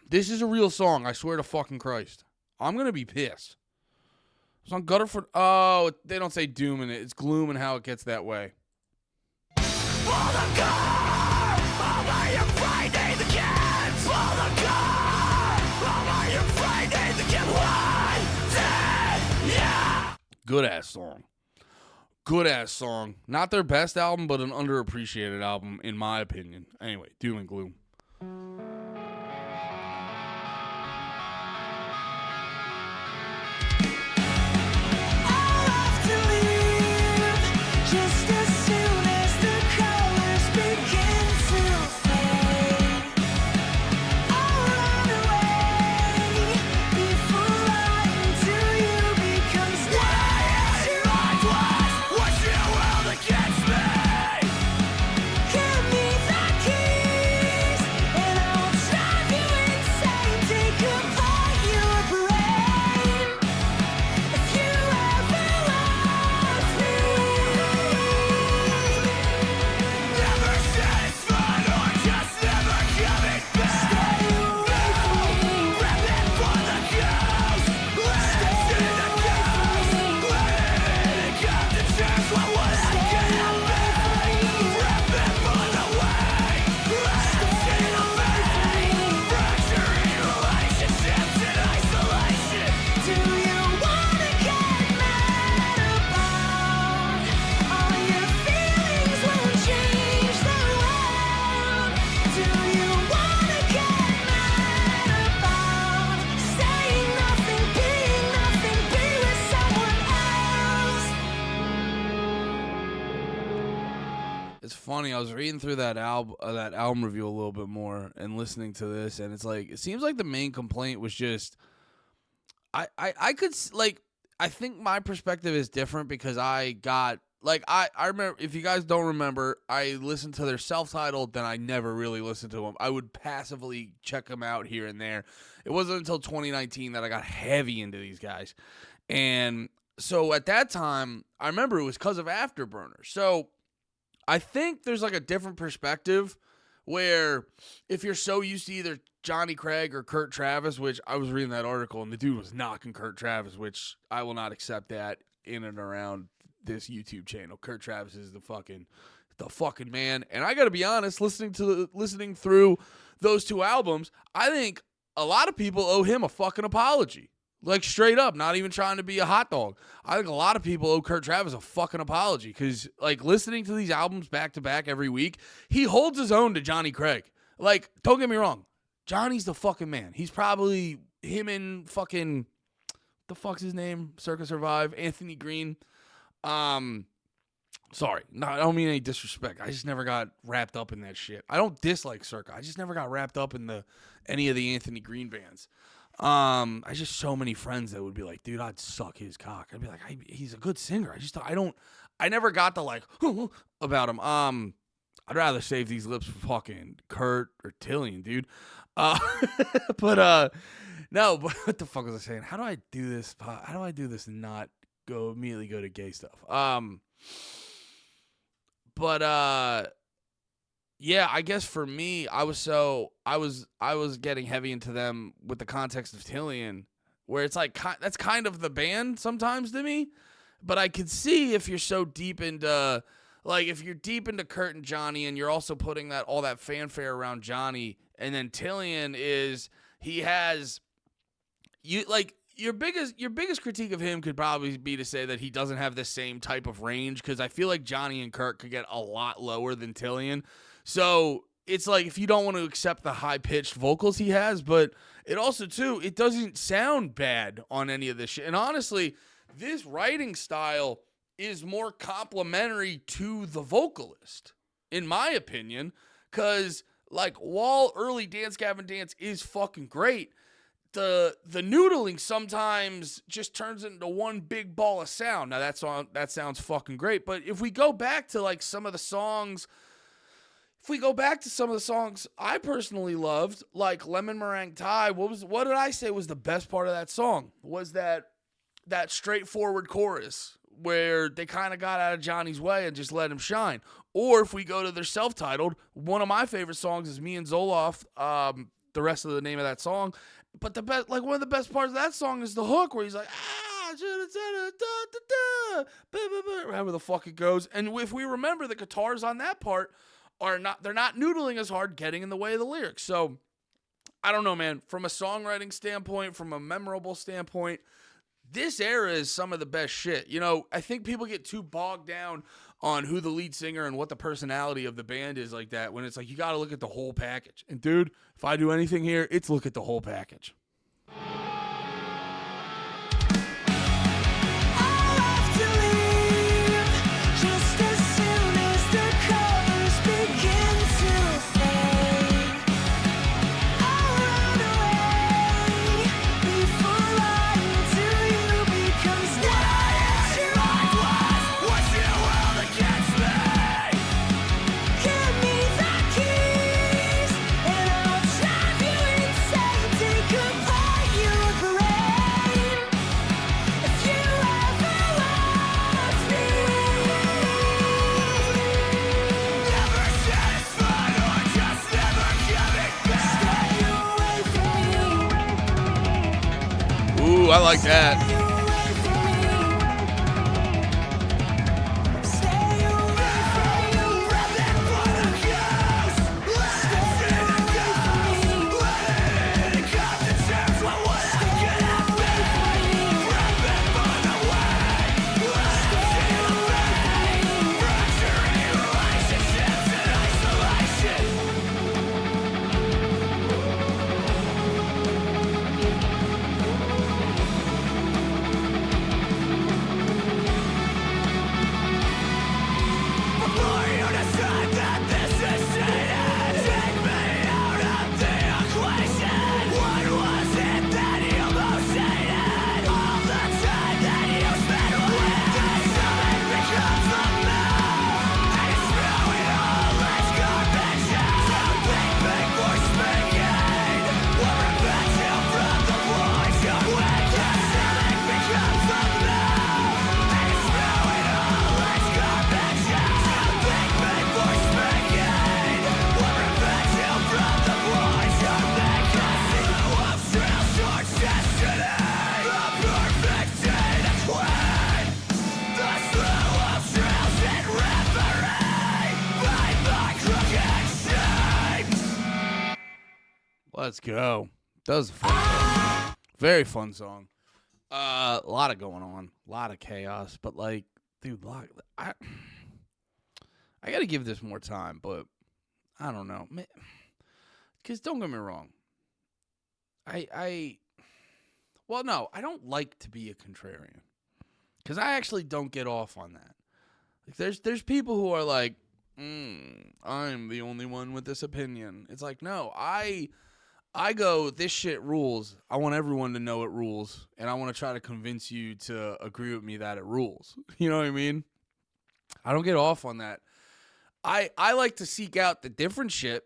This is a real song. I swear to fucking Christ. I'm going to be pissed. It's on Gutterford. Oh, they don't say Doom in it. It's Gloom and how it gets that way. Pull the car! Over your Friday the kids! Pull the car! Over your Friday the kids! One, two, yeah! Good ass song. Good ass song. Not their best album, but an underappreciated album, in my opinion. Anyway, Doom and Gloom. I'll have to leave just as soon as the colors begin to fade. I'll run away before lying to you because that's your What's your world against me? Give me the keys and I'll drive you insane. Take apart your brain. If you ever love me, Never satisfied or just never coming back. stay away from me. Repping for the ghost. Let it see the ghost. Let it come to terms with what I can be. Repping for the way. Let it see the pain. Fracturing relationships in isolation. Do you wanna get mad about all your feelings won't change the world? Do you wanna get mad about saying nothing, being nothing, be with someone else? It's funny. I was reading through that album review a little bit more and listening to this, and it's like it seems like the main complaint was just I could like I think my perspective is different because I got like I remember, if you guys don't remember, I listened to their self-titled, then I never really listened to them. I would passively check them out here and there. It wasn't until 2019 that I got heavy into these guys, and so at that time I remember it was because of Afterburner. So I think there's like a different perspective where if you're so used to either Johnny Craig or Kurt Travis, which I was reading that article and the dude was knocking Kurt Travis, which I will not accept that in and around this YouTube channel. Kurt Travis is the fucking man. And I got to be honest, listening through those two albums, I think a lot of people owe him a fucking apology. Like, straight up, not even trying to be a hot dog. I think a lot of people owe Kurt Travis a fucking apology because, like, listening to these albums back to back every week, he holds his own to Johnny Craig. Like, don't get me wrong. Johnny's the fucking man. He's probably him and fucking, the fuck's his name? Circa Survive, Anthony Green. Sorry. No, I don't mean any disrespect. I just never got wrapped up in that shit. I don't dislike Circa. I just never got wrapped up in any of the Anthony Green bands. I just so many friends that would be like, dude, I'd suck his cock. I'd be like, he's a good singer. I never got the like about him. I'd rather save these lips for fucking Kurt or Tillian, dude. No, but what the fuck was I saying? How do I do this? How do I do this and not immediately go to gay stuff? Yeah, I guess for me, I was getting heavy into them with the context of Tillian, where it's like that's kind of the band sometimes to me. But I could see if you're so deep into, like, if you're deep into Kurt and Johnny, and you're also putting all that fanfare around Johnny, and then Tillian your biggest critique of him could probably be to say that he doesn't have the same type of range, because I feel like Johnny and Kurt could get a lot lower than Tillian. So it's like, if you don't want to accept the high-pitched vocals he has, but it also, too, it doesn't sound bad on any of this shit. And honestly, this writing style is more complimentary to the vocalist, in my opinion, because, like, while early Dance Gavin Dance is fucking great, the noodling sometimes just turns into one big ball of sound. Now, that sounds fucking great, but if we go back to, like, some of the songs I personally loved, like Lemon Meringue Tie, what did I say was the best part of that song? Was that straightforward chorus where they kind of got out of Johnny's way and just let him shine. Or if we go to their self-titled, one of my favorite songs is Me and Zoloft, the rest of the name of that song. But one of the best parts of that song is the hook where he's like, should have said it. However the fuck it goes. And if we remember, the guitars on that part they're not noodling as hard, getting in the way of the lyrics. So I don't know, man. From a songwriting standpoint, from a memorable standpoint, this era is some of the best shit. You know, I think people get too bogged down on who the lead singer and what the personality of the band is like that, when it's like you got to look at the whole package. And dude, if I do anything here, it's look at the whole package. I'll have to leave just as soon as the colors begin to fade. I'll run away before lying to you becomes natural. What's your world against me? Give me the keys and I'll drive you insane. Take apart your brain if you ever love me. Never satisfied or just never giving back. Stay away from me. Ooh, I like that. Stay away from me. Stay away from me. Living for the ghost. Living in the ghost. Living to come to terms with what I could have been. Living for the way. Living in the pain. Fracturing relationships in isolation. Before you decide that this is tainted, take me out of the equation. What was it that you most hated? All the time that you spent with something becomes a mouth, and you smell it all as garbage out. Something big for speaking, will prevent you from the voice you're waking. Something becomes a mouth, and you smell it all as garbage out. Something big for speaking, will prevent you from the voice you're making. Slow of trails towards destiny, the perfect day to quit. The slow of trails in reverie, by my crooked shapes. Let's go. That was a fun song. Very fun song. A lot of going on, a lot of chaos, but like, dude, I got to give this more time, but I don't know, because don't get me wrong, well, no, I don't like to be a contrarian, because I actually don't get off on that. Like, there's people who are like, I'm the only one with this opinion. It's like, no, I go, this shit rules. I want everyone to know it rules, and I want to try to convince you to agree with me that it rules. You know what I mean? I don't get off on that. I like to seek out the different shit,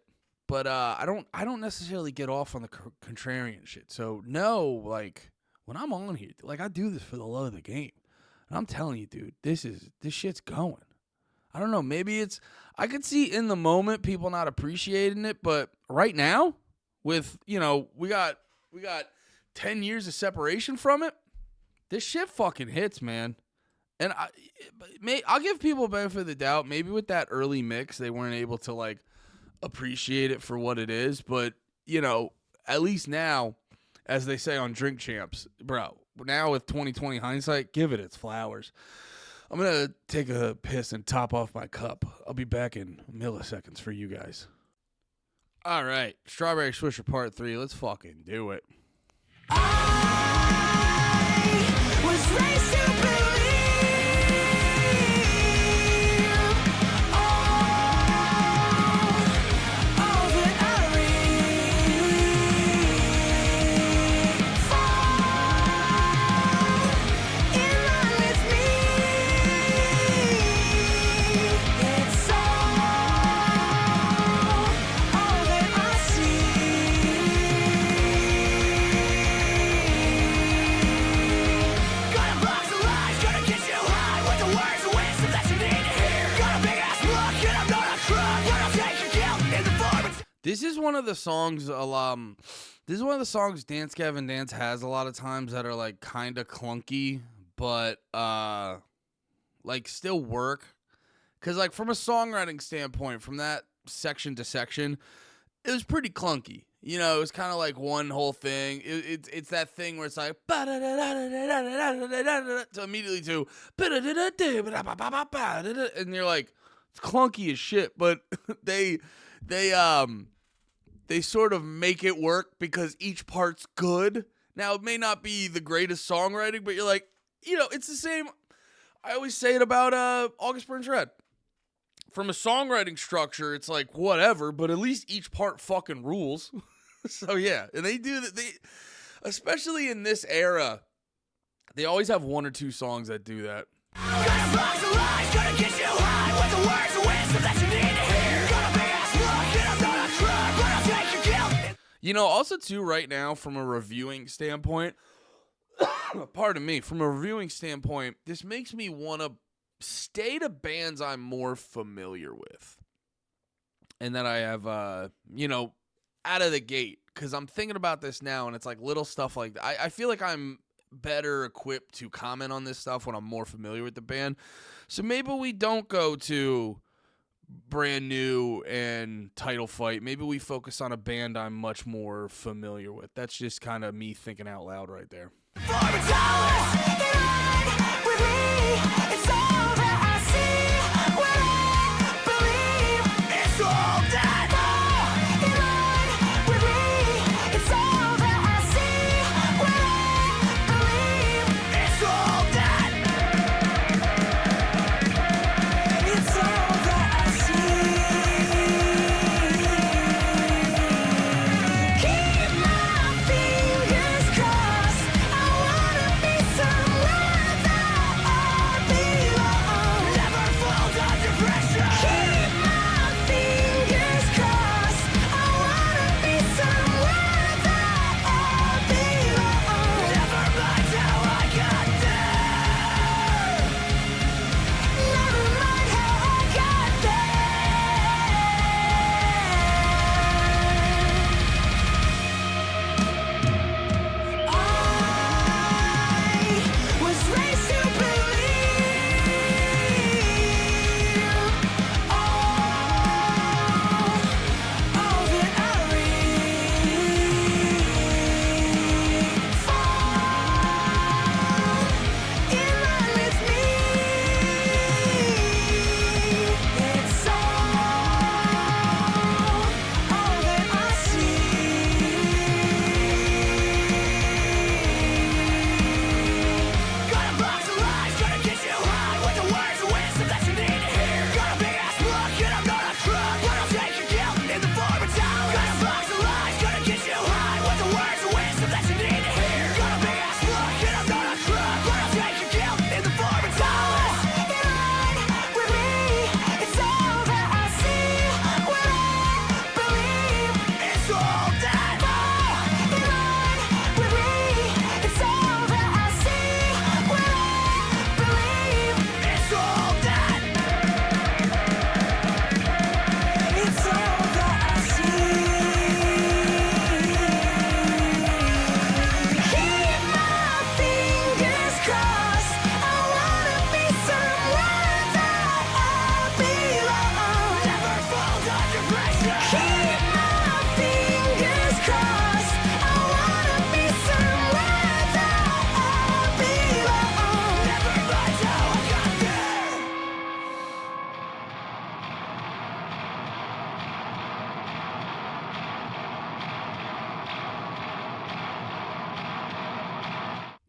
but I don't necessarily get off on the contrarian shit. So no, like when I'm on here, like I do this for the love of the game, and I'm telling you, dude, this shit's going. I don't know, maybe I could see in the moment people not appreciating it, but right now, with, you know, we got 10 years of separation from it, this shit fucking hits, man. And I'll give people a benefit of the doubt. Maybe with that early mix, they weren't able to like appreciate it for what it is. But, you know, at least now, as they say on Drink Champs, bro, now with 2020 hindsight, give it its flowers. I'm going to take a piss and top off my cup. I'll be back in milliseconds for you guys. All right, Strawberry Swisher Part 3. Let's fucking do it. I was raised to believe all that I read. Fall in line with me. It's all that I see. Got a box of lies, gonna get you high with the words of wisdom that you need to hear. Got a big ass look, and I'm not a crook, but I'll take your guilt in the form of This is one of the songs, This is one of the songs Dance Gavin Dance has a lot of times that are like kind of clunky, but like still work. Because like from a songwriting standpoint, from that section to section, it was pretty clunky. You know, it was kind of like one whole thing. It's that thing where it's like to immediately to and you're like, it's clunky as shit. But they sort of make it work because each part's good. Now it may not be the greatest songwriting, but you're like, you know, it's the same. I always say it about August Burns Red. From a songwriting structure, it's like whatever, but at least each part fucking rules. So yeah, and they do that. They, especially in this era, they always have one or two songs that do that. Gonna box the lies, gonna get you high with the words of wisdom that you need to hear. Gonna be ass look, and I'm gonna cry, but I'll take your guilt. You know, also too, right now, from a reviewing standpoint, pardon me, from a reviewing standpoint, this makes me want to stay to bands I'm more familiar with, and that I have, you know, out of the gate. Because I'm thinking about this now, and it's like little stuff like that. I feel like I'm better equipped to comment on this stuff when I'm more familiar with the band. So maybe we don't go to Brand New and Title Fight. Maybe we focus on a band I'm much more familiar with. That's just kind of me thinking out loud right there.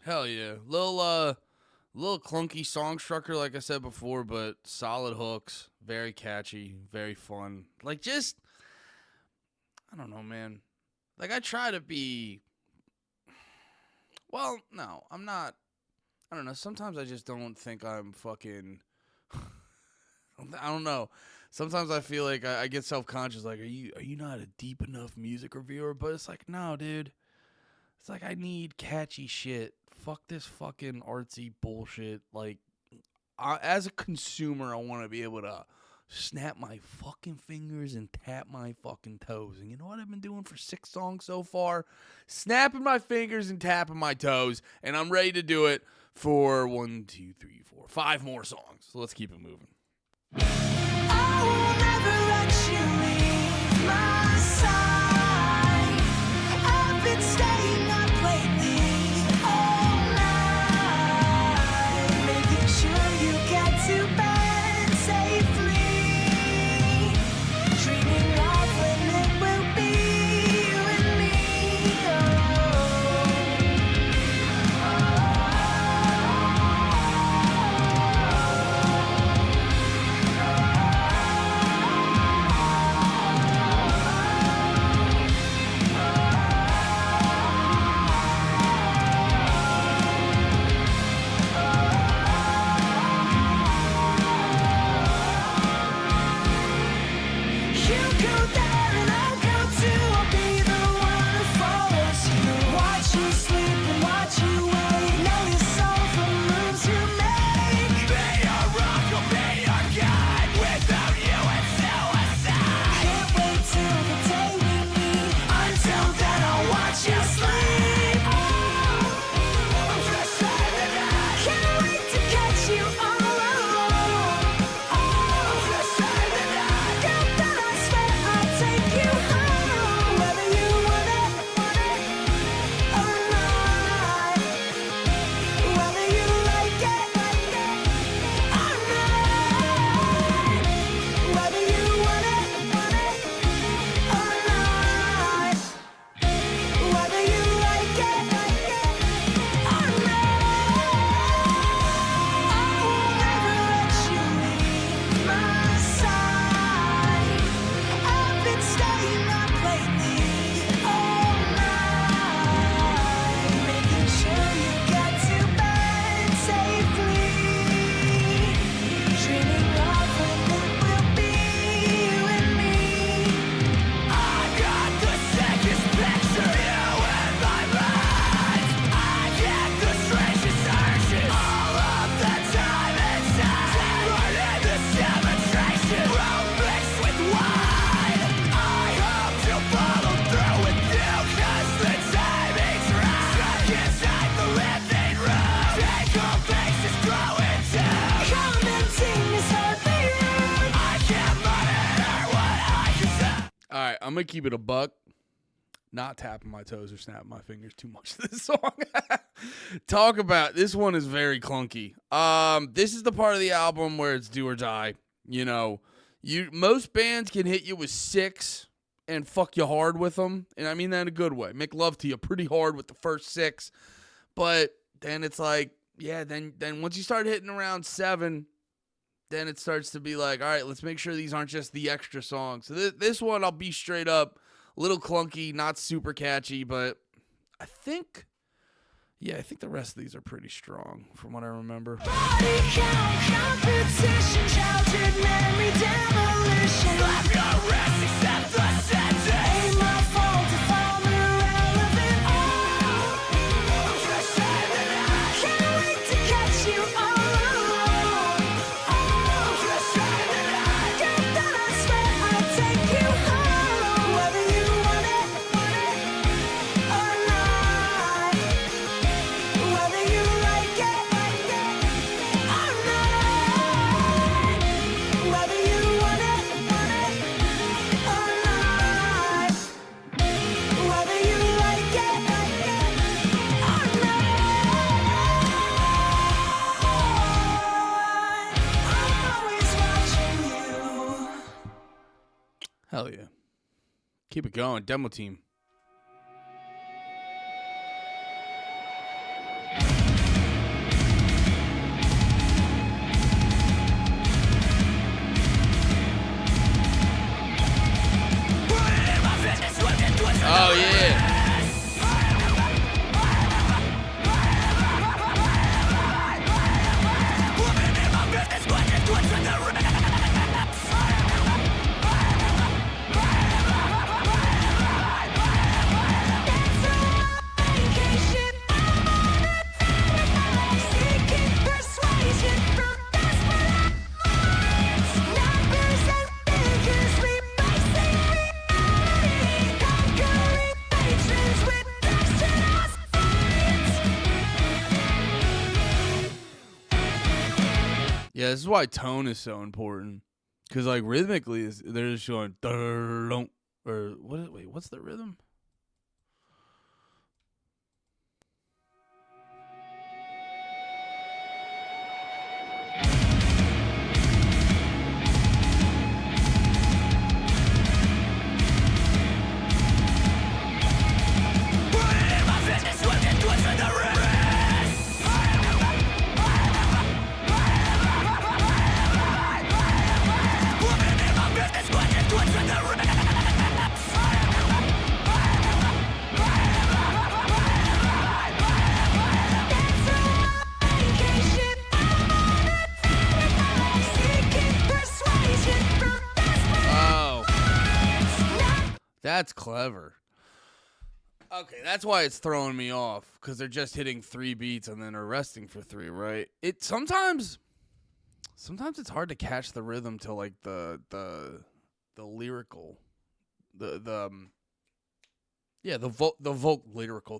Hell yeah. Little clunky song structure, like I said before, but solid hooks, very catchy, very fun. Like, just, I don't know, man. Like, I try to be, well, no, I'm not, I don't know. Sometimes I just don't think I'm fucking, I don't know. Sometimes I feel like I get self-conscious, like, are you not a deep enough music reviewer? But it's like, no, dude. It's like, I need catchy shit. Fuck this fucking artsy bullshit. Like, as a consumer, I want to be able to snap my fucking fingers and tap my fucking toes. And you know what I've been doing for 6 songs so far? Snapping my fingers and tapping my toes. And I'm ready to do it for 5 more songs. So let's keep it moving. I will never let you leave my side. I've been staying up lately all night, making sure you get to bed safely, dreaming of when it will be you and me. You go there and I'll go too. I'll be the one who follows you. Watch you sleep and watch you wake. Know your soul from moves you make. Be your rock, I'll be your guide. Without you it's suicide. Can't wait till the day we meet. Until then I'll watch you sleep. I'm just saying that Can't wait to catch you all alone. I'm just saying that Girl, then I swear I'll take you home. Whether you want it or not. Whether you like it or not. Whether you want it or not. Whether you like it or not. I will never let you leave my side. I've been staying up lately all night, making sure you get to bed safely, dreaming of when it will be you and me. I got the sickest picture of you in my mind. I get the strangest urges all of the time inside. Running this demonstration, road mixed with wine. I hope to follow through with you, 'cause the timing's right. Stuck inside the living room, take home faces growing too. Commenting is hardly rude. I can't monitor what I can say. All right, I'm going to keep it a buck. Not tapping my toes or snapping my fingers too much to this song. Talk about, this one is very clunky. This is the part of the album where it's do or die. You know, most bands can hit you with 6 and fuck you hard with them. And I mean that in a good way. Make love to you pretty hard with the first 6. But then it's like, yeah, then once you start hitting around 7, then it starts to be like, all right, let's make sure these aren't just the extra songs. So this one, I'll be straight up, a little clunky, not super catchy, but I think the rest of these are pretty strong from what I remember. Body count, competition, childhood memory, demolition. Slap your wrist, accept the sentence. Ain't my fault if I'm irrelevant. I'm just saying that Can't wait to catch you all alone. I'm just saying that Girl, then I swear I'll take you home. Whether you want it or not. Whether you like it or not. Whether you want it or not. Whether you like it or not. I'm always watching you. Hell yeah. Keep it going. Demo team. Oh, yeah. I'm Yeah, this is why tone is so important. Because, like, rhythmically, they're just going, or what's the rhythm? Oh, that's clever. Okay, that's why it's throwing me off, because they're just hitting 3 beats and then are resting for 3, right? It sometimes it's hard to catch the rhythm till like the lyrical, the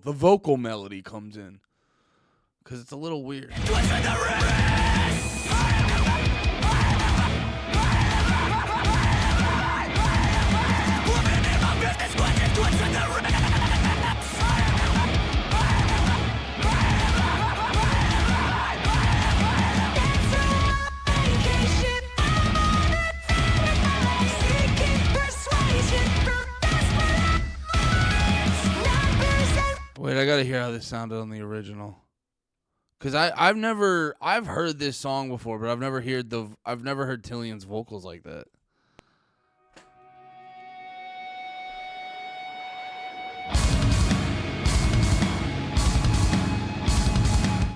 vocal melody comes in, because it's a little weird. Wait, I gotta hear how this sounded on the original. Cause I've heard this song before, but I've never heard Tillian's vocals like that.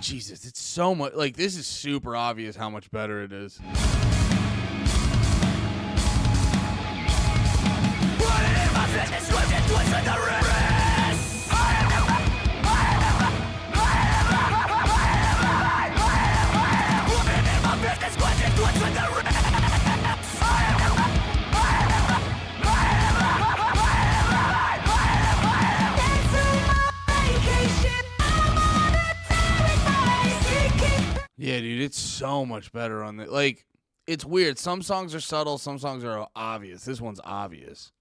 Jesus, it's so much, like, this is super obvious how much better it is. Yeah, dude, it's so much better on the, like, it's weird. Some songs are subtle, some songs are obvious. This one's obvious.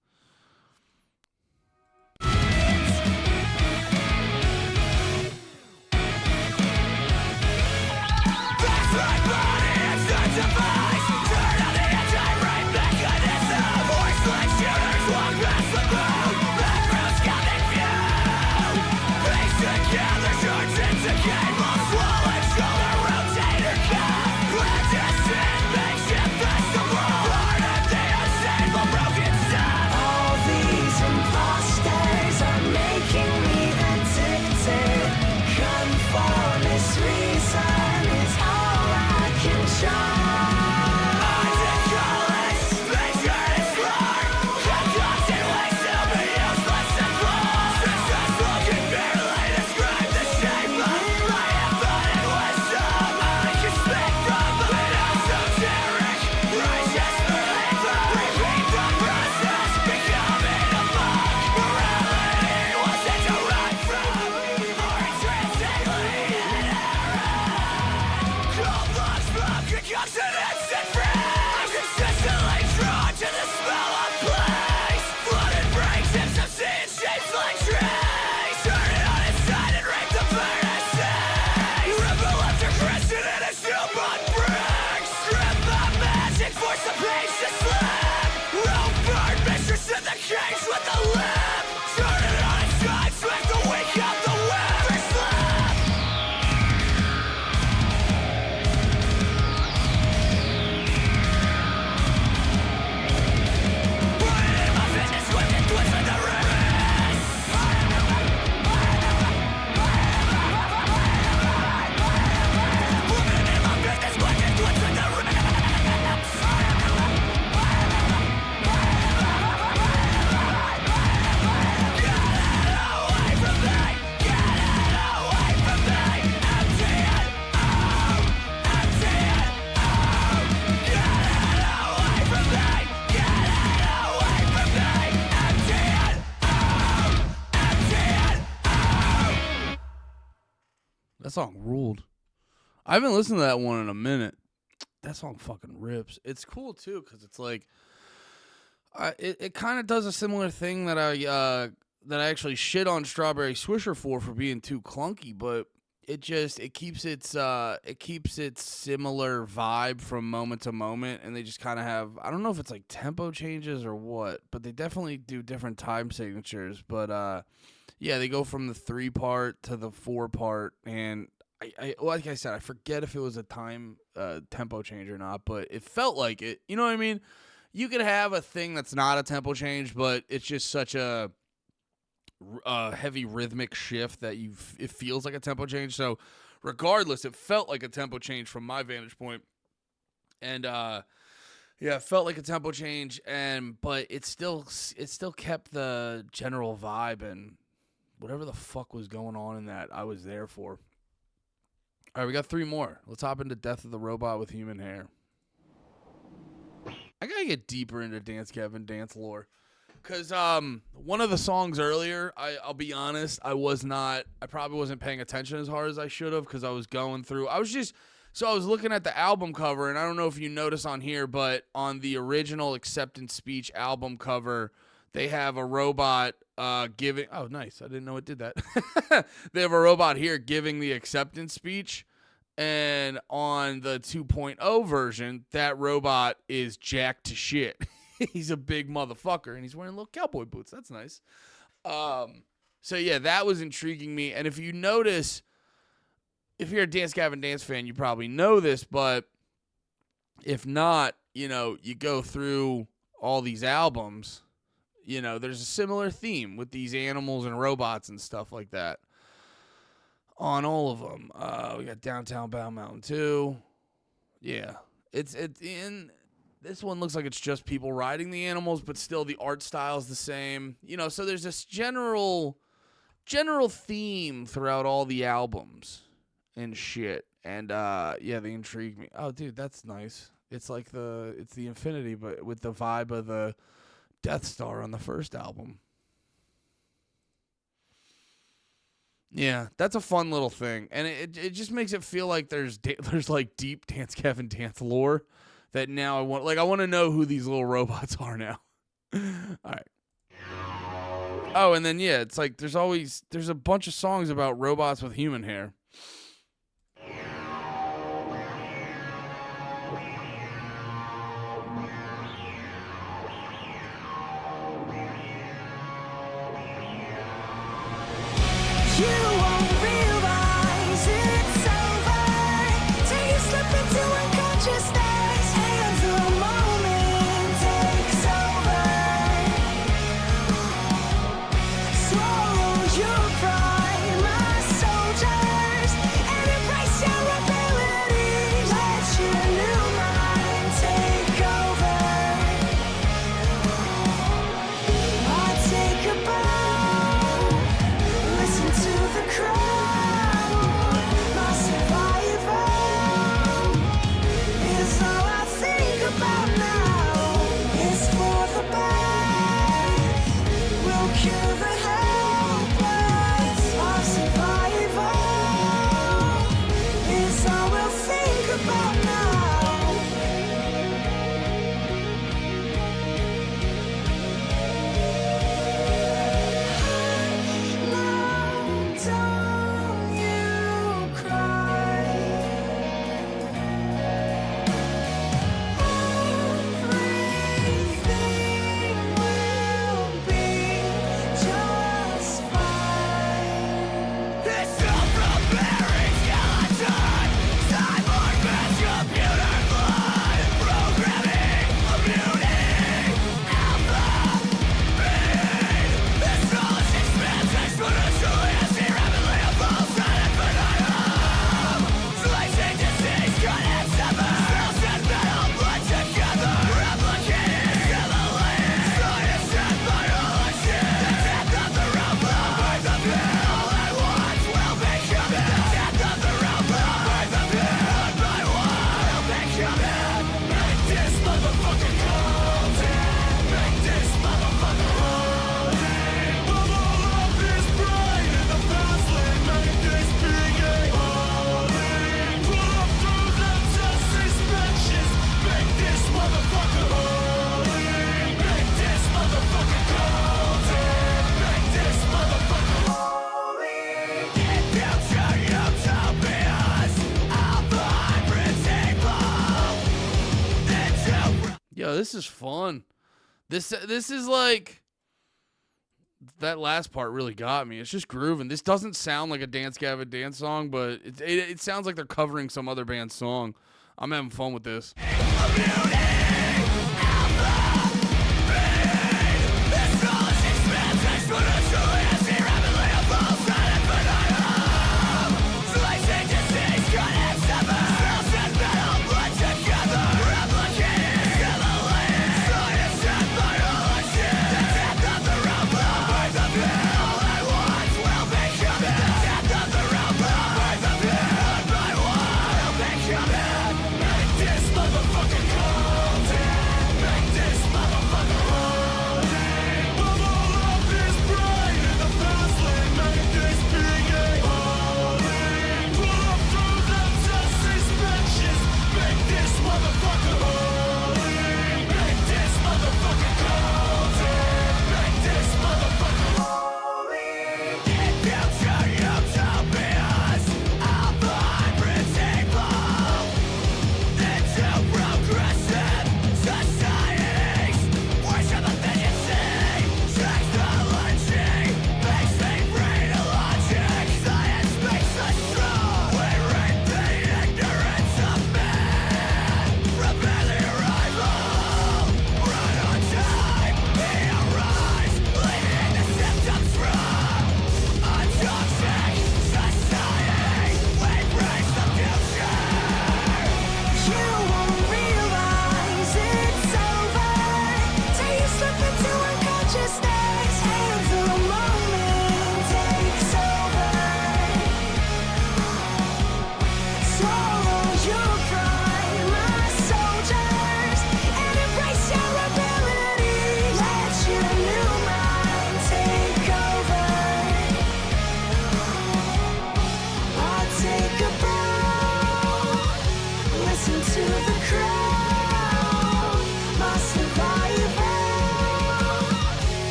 That song ruled. I haven't listened to that one in a minute. that song fucking rips. It's cool too because it's like, it kind of does a similar thing that I actually shit on Strawberry Swisher for being too clunky, but it keeps its similar vibe from moment to moment, and they just kind of have, I don't know if it's like tempo changes or what, but they definitely do different time signatures. But yeah, they go from the 3-part to the 4-part, and I like I said, I forget if it was a time tempo change or not, but it felt like it. You know what I mean? You could have a thing that's not a tempo change, but it's just such a heavy rhythmic shift that it feels like a tempo change. So regardless, it felt like a tempo change from my vantage point. And yeah, it felt like a tempo change, but it still kept the general vibe, and whatever the fuck was going on in that, I was there for. All right, we got 3 more. Let's hop into Death of the Robot with Human Hair. I gotta get deeper into Dance Gavin Dance lore. Because one of the songs earlier, I'll be honest, I probably wasn't paying attention as hard as I should have, because I was going through. I was looking at the album cover, and I don't know if you notice on here, but on the original Acceptance Speech album cover, they have a robot giving. Oh, nice. I didn't know it did that. They have a robot here giving the acceptance speech. And on the 2.0 version, that robot is jacked to shit. He's a big motherfucker, and he's wearing little cowboy boots. That's nice. So, yeah, that was intriguing me. And if you notice, if you're a Dance Gavin Dance fan, you probably know this. But if not, you go through all these albums, there's a similar theme with these animals and robots and stuff like that. On all of them. We got Downtown Battle Mountain 2. Yeah. It's in this one looks like it's just people riding the animals, but still the art style is the same. So there's this general theme throughout all the albums and shit. And yeah, they intrigue me. Oh, dude, that's nice. It's like it's the Infinity, but with the vibe of the Death Star on the first album. Yeah, that's a fun little thing, and it just makes it feel like there's like deep Dance Gavin Dance lore that now I want to know who these little robots are now. All right. Oh, and then yeah, it's like there's a bunch of songs about robots with human hair. You won't realize it's over till you slip into unconsciousness and the moment takes over. Swallow your pride, my soldier. Yo, this is fun. This is like, that last part really got me. It's just grooving. This doesn't sound like a Dance Gavin Dance song, but it sounds like they're covering some other band's song. I'm having fun with this.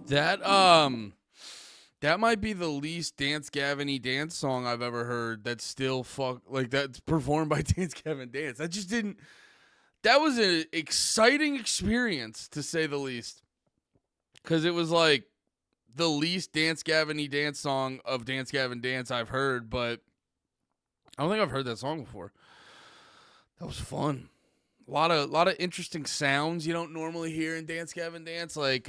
Damn. That might be the least Dance Gavin-y dance song I've ever heard that's still that's performed by Dance Gavin Dance. That was an exciting experience, to say the least. Because it was like the least Dance Gavin-y dance song of Dance Gavin Dance I've heard, but I don't think I've heard that song before. That was fun. A lot of interesting sounds you don't normally hear in Dance Gavin Dance, like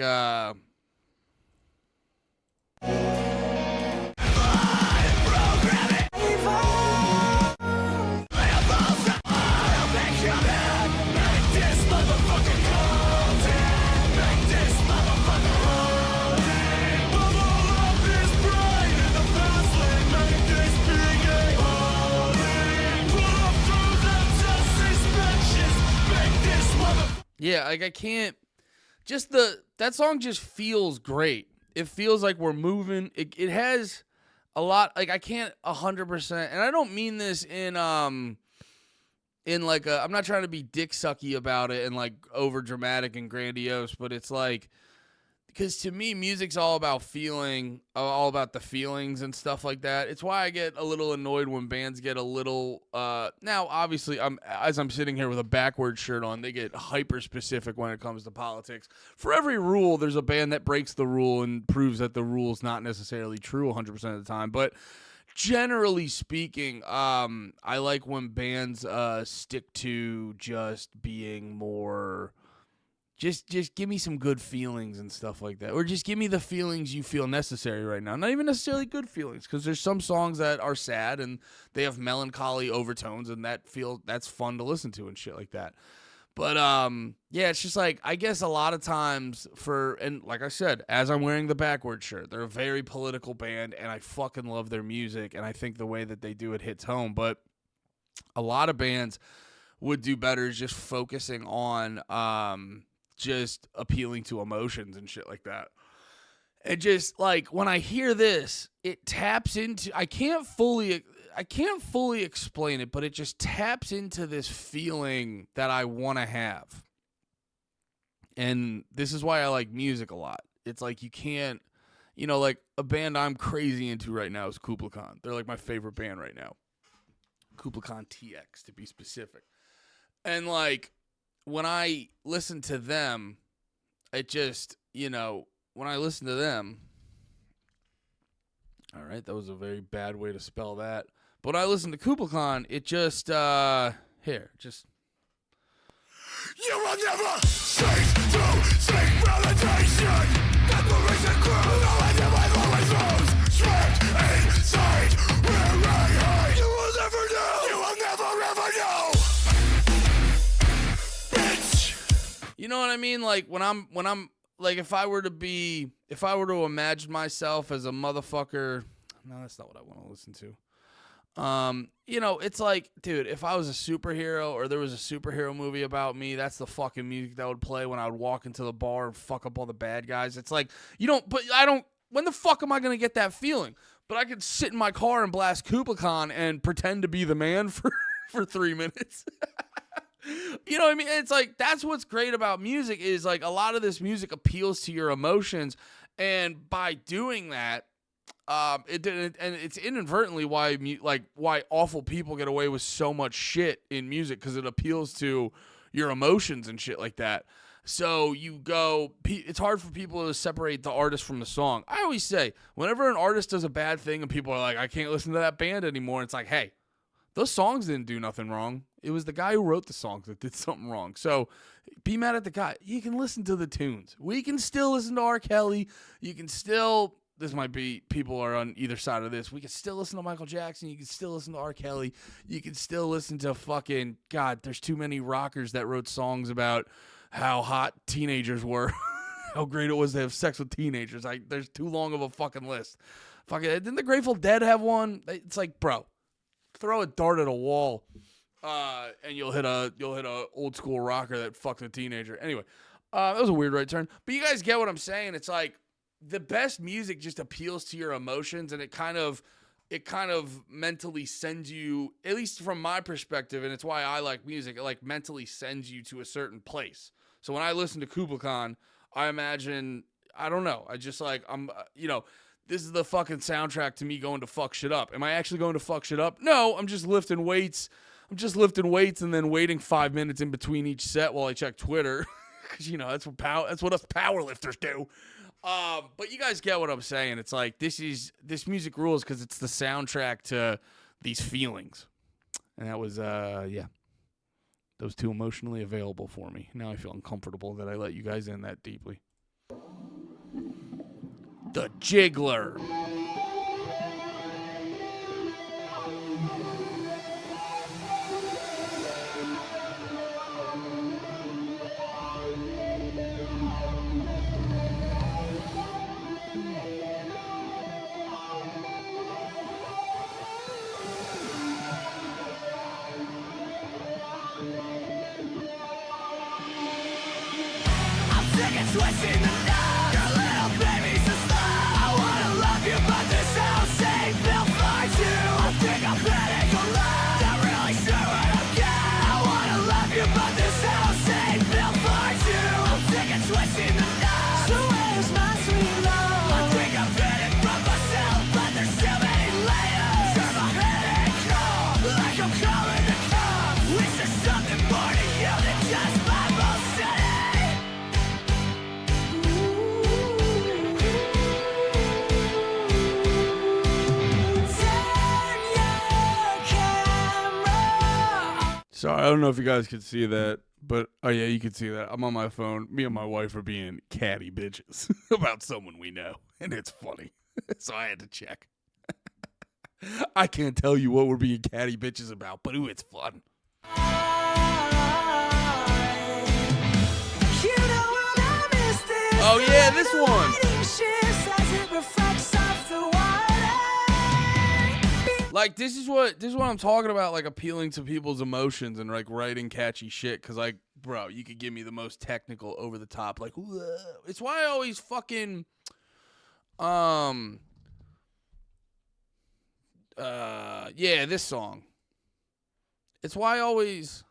yeah, like I can't. That song just feels great. It feels like we're moving. It has a lot. Like I can't 100%, and I don't mean this in like I'm not trying to be dick sucky about it and like over dramatic and grandiose, but it's like because to me, music's all about feeling, all about the feelings and stuff like that. It's why I get a little annoyed when bands get a little. Now, obviously, as I'm sitting here with a backwards shirt on, they get hyper specific when it comes to politics. For every rule, there's a band that breaks the rule and proves that the rule's not necessarily true 100% of the time. But generally speaking, I like when bands stick to just being more. Just give me some good feelings and stuff like that. Or just give me the feelings you feel necessary right now. Not even necessarily good feelings, because there's some songs that are sad and they have melancholy overtones, and that's fun to listen to and shit like that. But yeah, it's just like, I guess a lot of times and like I said, as I'm wearing the backward shirt, they're a very political band, and I fucking love their music, and I think the way that they do it hits home. But a lot of bands would do better just focusing on just appealing to emotions and shit like that. And just like when I hear this, it taps into, I can't fully explain it, but it just taps into this feeling that I want to have. And this is why I like music a lot. It's like you can't, like a band I'm crazy into right now is Kubla Khan. They're like my favorite band right now. Kubla Khan TX to be specific. And like, when I listen to them, it just, when I listen to them, all right, that was a very bad way to spell that. But when I listen to Kubla Khan, it just, You will never cease to seek validation. Desperation grows, no end in my always rose. Trapped inside where I hide. You will never know. You will never ever know. You know what I mean? Like when I'm like, if I were to imagine myself as a motherfucker, no, that's not what I want to listen to. It's like, dude, if I was a superhero or there was a superhero movie about me, that's the fucking music that would play when I would walk into the bar and fuck up all the bad guys. It's like, when the fuck am I going to get that feeling? But I could sit in my car and blast Kubla Khan and pretend to be the man for 3 minutes. You know what I mean? It's like, that's what's great about music is like a lot of this music appeals to your emotions. And by doing that, it's inadvertently why awful people get away with so much shit in music, because it appeals to your emotions and shit like that. So it's hard for people to separate the artist from the song. I always say, whenever an artist does a bad thing and people are like, I can't listen to that band anymore, it's like, hey, those songs didn't do nothing wrong. It was the guy who wrote the songs that did something wrong. So be mad at the guy. You can listen to the tunes. We can still listen to R. Kelly. You can still, this might be, people are on either side of this. We can still listen to Michael Jackson. You can still listen to R. Kelly. You can still listen to fucking, God, there's too many rockers that wrote songs about how hot teenagers were. How great it was to have sex with teenagers. There's too long of a fucking list. Fucking, didn't the Grateful Dead have one? It's like, bro, throw a dart at a wall, and you'll hit a old school rocker that fucked a teenager. Anyway, that was a weird right turn. But you guys get what I'm saying. It's like the best music just appeals to your emotions, and it kind of mentally sends you, at least from my perspective, and it's why I like music. It like mentally sends you to a certain place. So when I listen to Kubla Khan, I imagine, I don't know, I just like, this is the fucking soundtrack to me going to fuck shit up. Am I actually going to fuck shit up? No, I'm just lifting weights. And then waiting 5 minutes in between each set while I check Twitter. Because, that's what us power lifters do. But you guys get what I'm saying. It's like, this music rules because it's the soundtrack to these feelings. And that was, those two emotionally available for me. Now I feel uncomfortable that I let you guys in that deeply. The Jiggler. Twisting the knot, your little baby's a slut. I wanna love you, but this house ain't built for you. I think I'm panic a lot, not really sure what I got. I wanna love you, but this house ain't built for you. I'm sick of twisting the knot. So where's my Sorry, I don't know if you guys could see that, but oh yeah, you can see that. I'm on my phone. Me and my wife are being catty bitches about someone we know, and it's funny. So I had to check. I can't tell you what we're being catty bitches about, but ooh, it's fun. Oh yeah, this one. Like this is what I'm talking about, like appealing to people's emotions and like writing catchy shit. Cause like, bro, you could give me the most technical, over the top, like, whoa. It's why I always fucking, yeah, this song. It's why I always.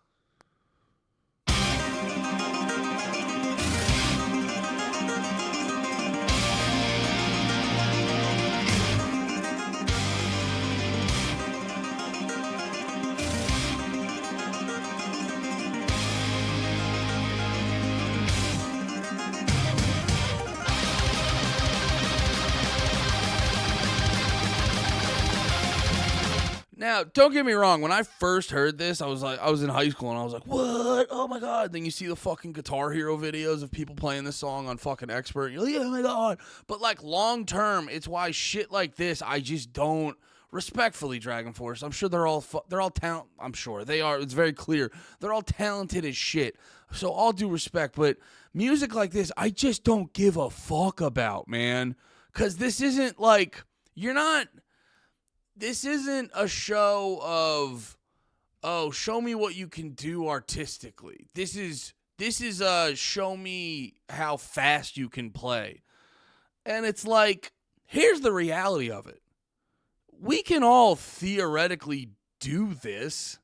Now, don't get me wrong. When I first heard this, I was in high school and I was like, what? Oh my God. Then you see the fucking Guitar Hero videos of people playing this song on fucking Expert. And you're like, oh my God. But like long term, it's why shit like this, I just don't, respectfully, Dragon Force. I'm sure they're all talent. I'm sure they are. It's very clear. They're all talented as shit. So all due respect, but music like this, I just don't give a fuck about, man. Cause this isn't like, this isn't a show of, oh, show me what you can do artistically. This is show me how fast you can play. And it's like, here's the reality of it. We can all theoretically do this.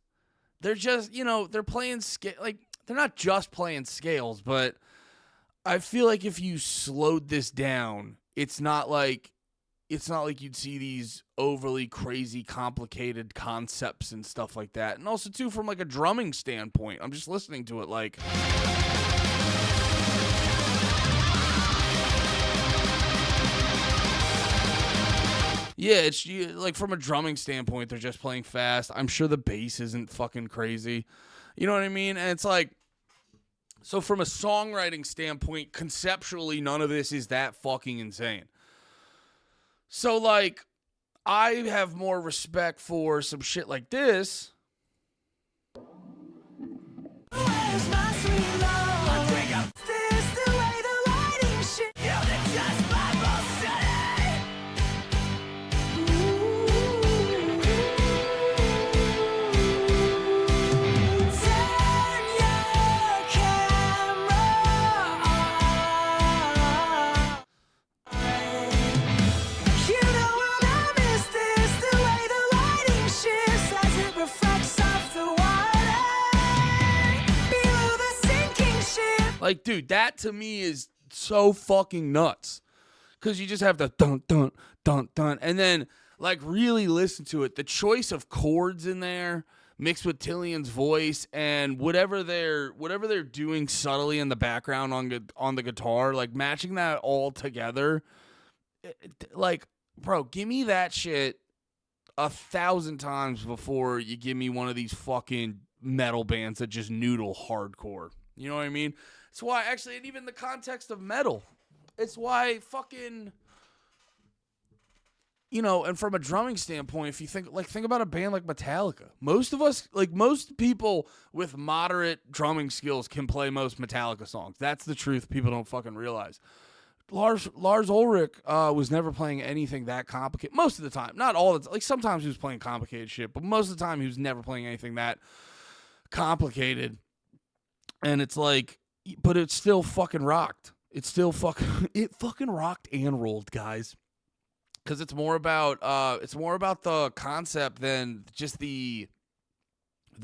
They're just, they're playing like they're not just playing scales, but I feel like if you slowed this down, it's not like you'd see these overly crazy, complicated concepts and stuff like that. And also, too, from like a drumming standpoint, I'm just listening to it like... Yeah, it's like from a drumming standpoint, they're just playing fast. I'm sure the bass isn't fucking crazy. You know what I mean? And it's like... So from a songwriting standpoint, conceptually, none of this is that fucking insane. So, like, I have more respect for some shit like this. Where's my sweet love? Is this the way the lighting shit? You're the just Bible study. Turn your camera on. You know what I miss this, the way the lighting shifts as it reflects off the water below the sinking ship. Like, dude, that to me is so fucking nuts. Because you just have the dun, dun, dun, dun. And then, like, really listen to it. The choice of chords in there mixed with Tillion's voice and whatever they're doing subtly in the background on the guitar, like, matching that all together. Like, bro, give me that shit 1,000 times before you give me one of these fucking metal bands that just noodle hardcore. You know what I mean? It's why, actually, and even the context of metal, it's why fucking, and from a drumming standpoint, if you think about a band like Metallica. Most of us, like most people with moderate drumming skills can play most Metallica songs. That's the truth. People don't fucking realize. Lars Ulrich was never playing anything that complicated. Most of the time. Not all the time. Like, sometimes he was playing complicated shit, but most of the time he was never playing anything that complicated. And it's like, but it still fucking rocked. It fucking rocked and rolled, guys. Because it's more about the concept than just the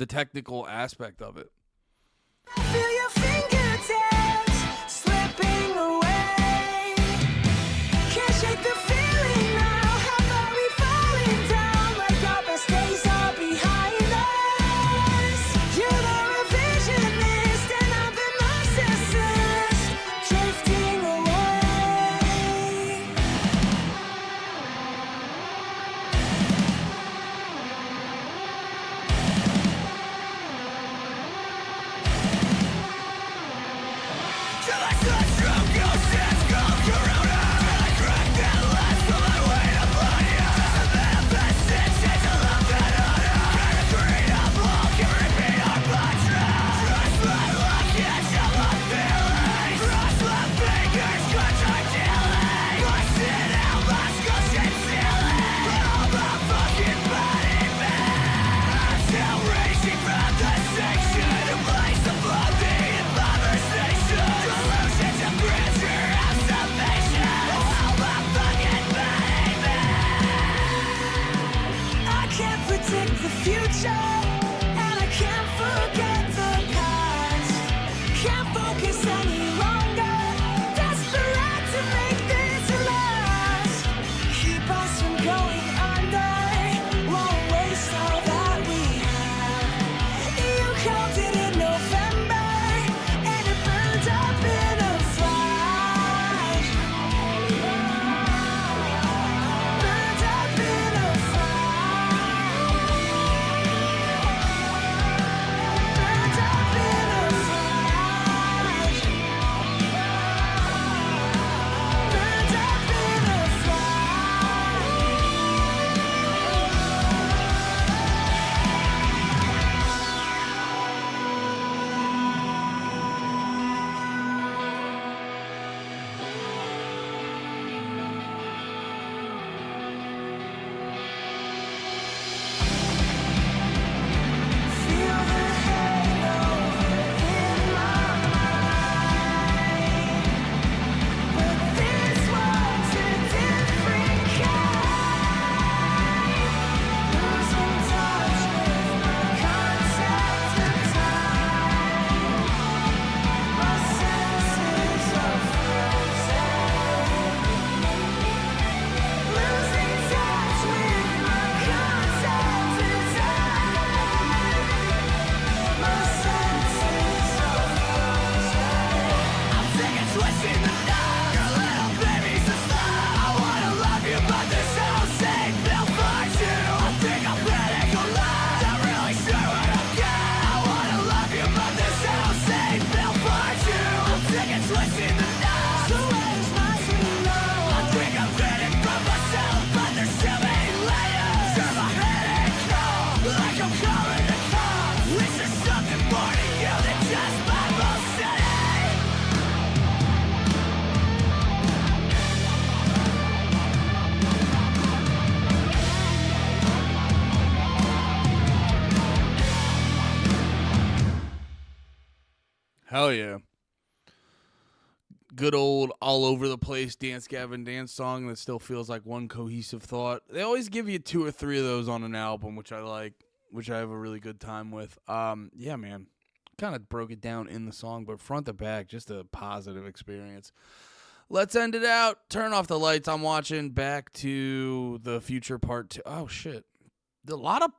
technical aspect of it. Feel your fingertips slipping away. Can't shake the feeling now. How far we falling down? Like our best days are behind us. You're the revisionist and I'm the narcissist, drifting away. in the night. So where's my sweet love? I think I'm hiding from myself, but there's so many layers. Turn my head and call, like I'm calling the cops. Is there something more to you than just Bible study? Hell yeah. Good old all over the place Dance Gavin Dance song that still feels like one cohesive thought. They always give you 2 or 3 of those on an album, which I like, which I have a really good time with. Yeah, man. Kind of broke it down in the song, but front to back, just a positive experience. Let's end it out. Turn off the lights. I'm watching Back to the Future Part 2. Oh shit. A lot of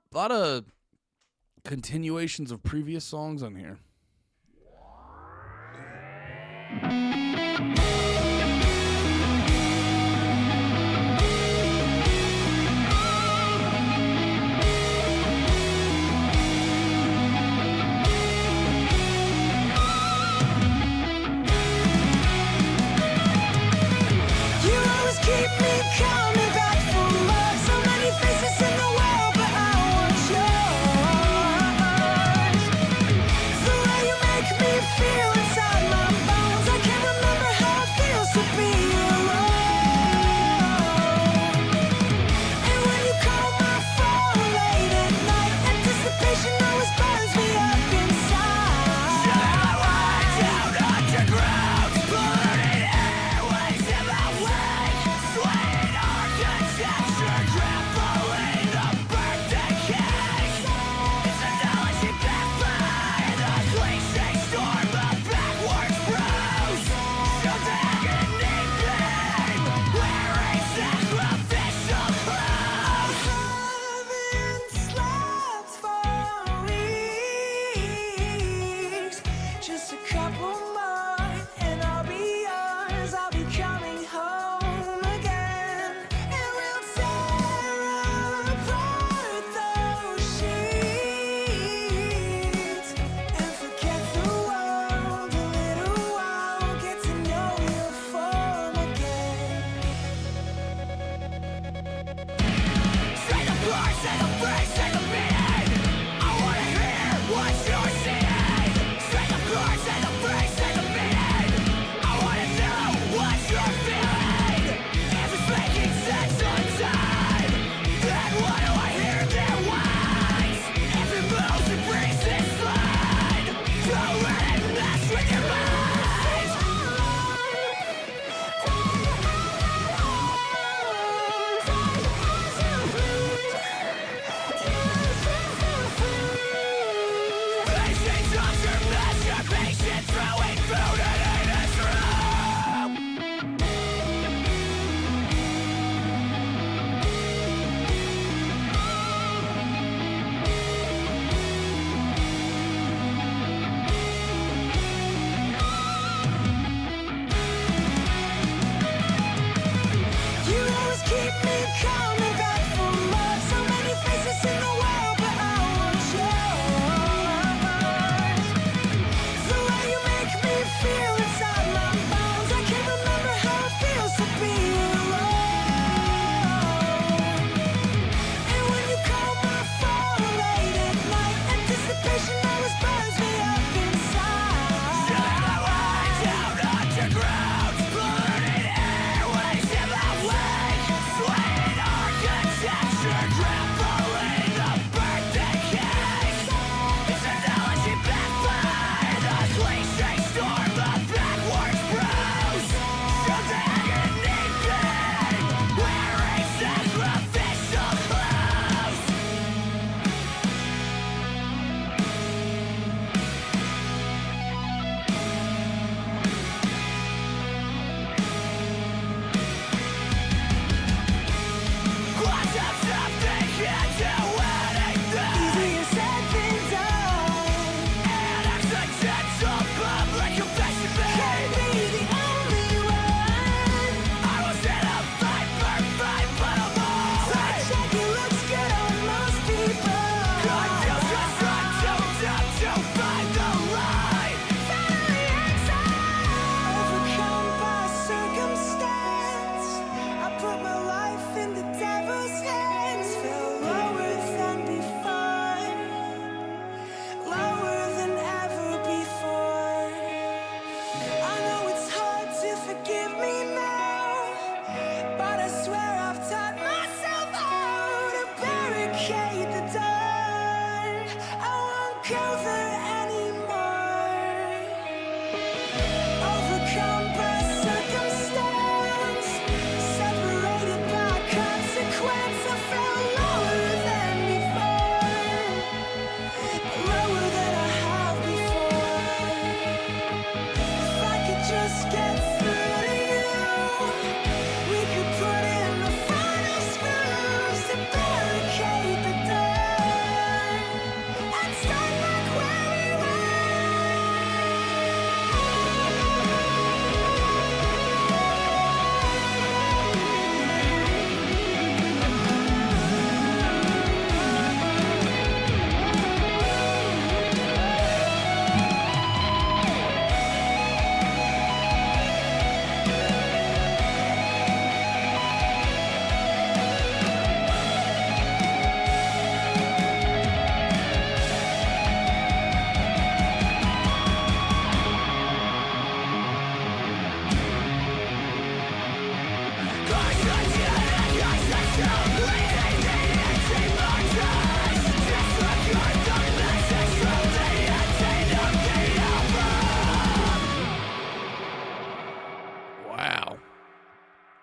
continuations of previous songs on here. You always keep me coming back for more. So many faces in the world, but I want yours. So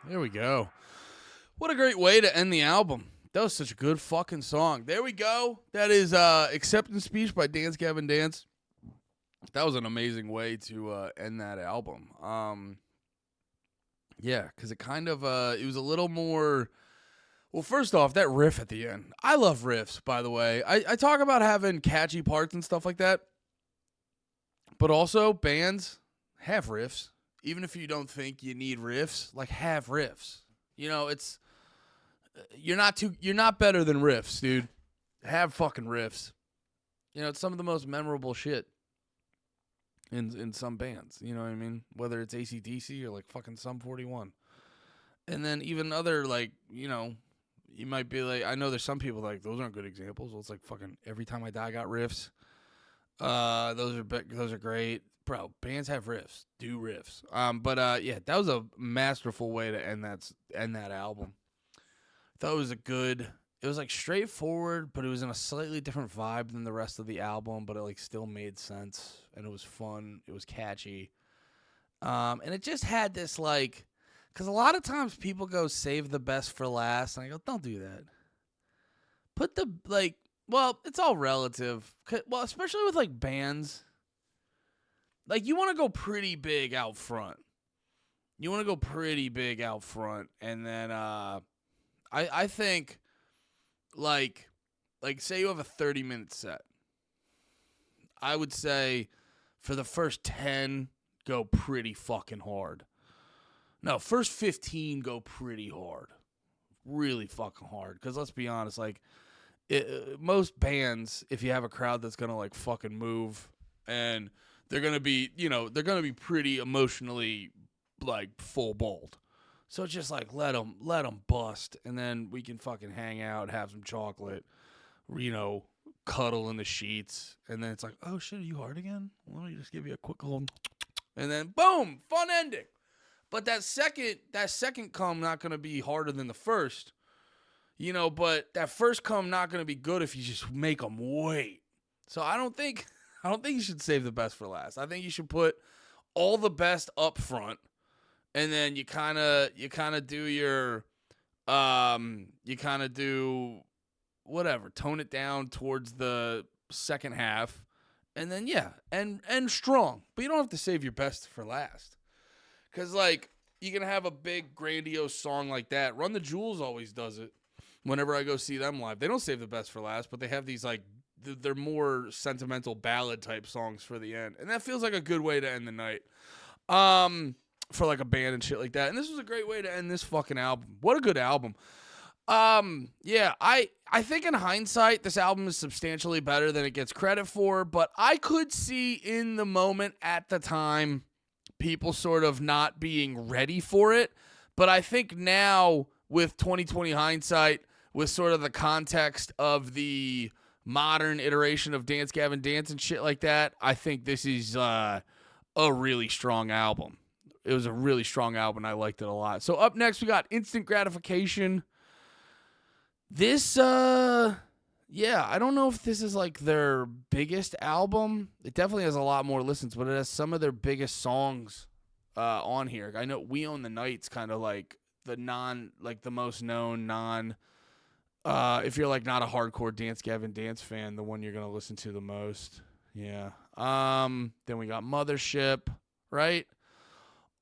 There we go. What a great way to end the album. That was such a good fucking song. There we go. That is Acceptance Speech by Dance Gavin Dance. That was an amazing way to end that album. Yeah, because it kind of, it was a little more, well, first off, that riff at the end. I love riffs, by the way. I talk about having catchy parts and stuff like that, but also bands have riffs. Even if you don't think you need riffs, like, have riffs. You know, it's, you're not better than riffs, dude. Have fucking riffs. You know, it's some of the most memorable shit in some bands. You know what I mean? Whether it's AC/DC or like fucking Sum 41. And then even other, like, you know, you might be like, I know there's some people like, those aren't good examples. Well, it's like fucking Every Time I Die got riffs. Those are great. Bro, bands have riffs. Do riffs. But yeah, that was a masterful way to end that album. Thought it was it was like straightforward, but it was in a slightly different vibe than the rest of the album, but it like still made sense, and it was fun, it was catchy. And it just had this like, because a lot of times people go save the best for last, and I go, don't do that. Put the, like, well, it's all relative. Well, especially with like bands. Like, you want to go pretty big out front. And then I think, like say you have a 30-minute set. I would say for the first 10, go pretty fucking hard. No, first 15, go pretty hard. Really fucking hard. Because let's be honest, like, most bands, if you have a crowd that's going to, like, fucking move, and they're going to be, you know, they're going to be pretty emotionally, like, full bold. So it's just like, let them bust, and then we can fucking hang out, have some chocolate, you know, cuddle in the sheets, and then it's like, oh shit, are you hard again? Well, let me just give you a quick little, and then boom, fun ending. But that second come not gonna be harder than the first, you know. But that first come not gonna be good if you just make them wait. So I don't think you should save the best for last. I think you should put all the best up front. And then you kind of do your, you kind of do whatever, tone it down towards the second half. And then, yeah, and strong. But you don't have to save your best for last. Because, like, you can have a big, grandiose song like that. Run the Jewels always does it whenever I go see them live. They don't save the best for last, but they have these, like, they're more sentimental ballad-type songs for the end. And that feels like a good way to end the night. For like a band and shit like that. And this was a great way to end this fucking album. What a good album. Yeah, I think in hindsight, this album is substantially better than it gets credit for, but I could see in the moment at the time people sort of not being ready for it. But I think now with 2020 hindsight, with sort of the context of the modern iteration of Dance Gavin Dance and shit like that, I think this is a really strong album. It was a really strong album. I liked it a lot. So up next, we got Instant Gratification. This, yeah, I don't know if this is like their biggest album. It definitely has a lot more listens, but it has some of their biggest songs on here. I know We Own the Night's kind of like the most known if you're like not a hardcore Dance Gavin Dance fan, the one you're going to listen to the most. Yeah. Then we got Mothership, right?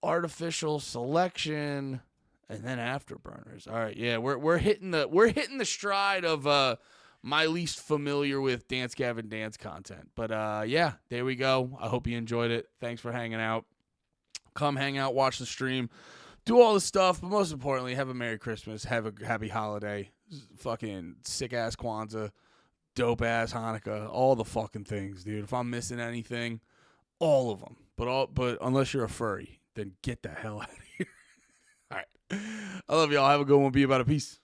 Artificial Selection, and then Afterburners. All right, yeah, we're hitting the stride of my least familiar with Dance Gavin Dance content. But yeah, there we go. I hope you enjoyed it. Thanks for hanging out. Come hang out, watch the stream, do all the stuff, but most importantly, have a Merry Christmas, have a happy holiday, fucking sick ass Kwanzaa, dope ass Hanukkah, all the fucking things, dude. If I'm missing anything, all of them. But unless you're a furry, then get the hell out of here. All right. I love y'all. Have a good one. Be about it. Peace.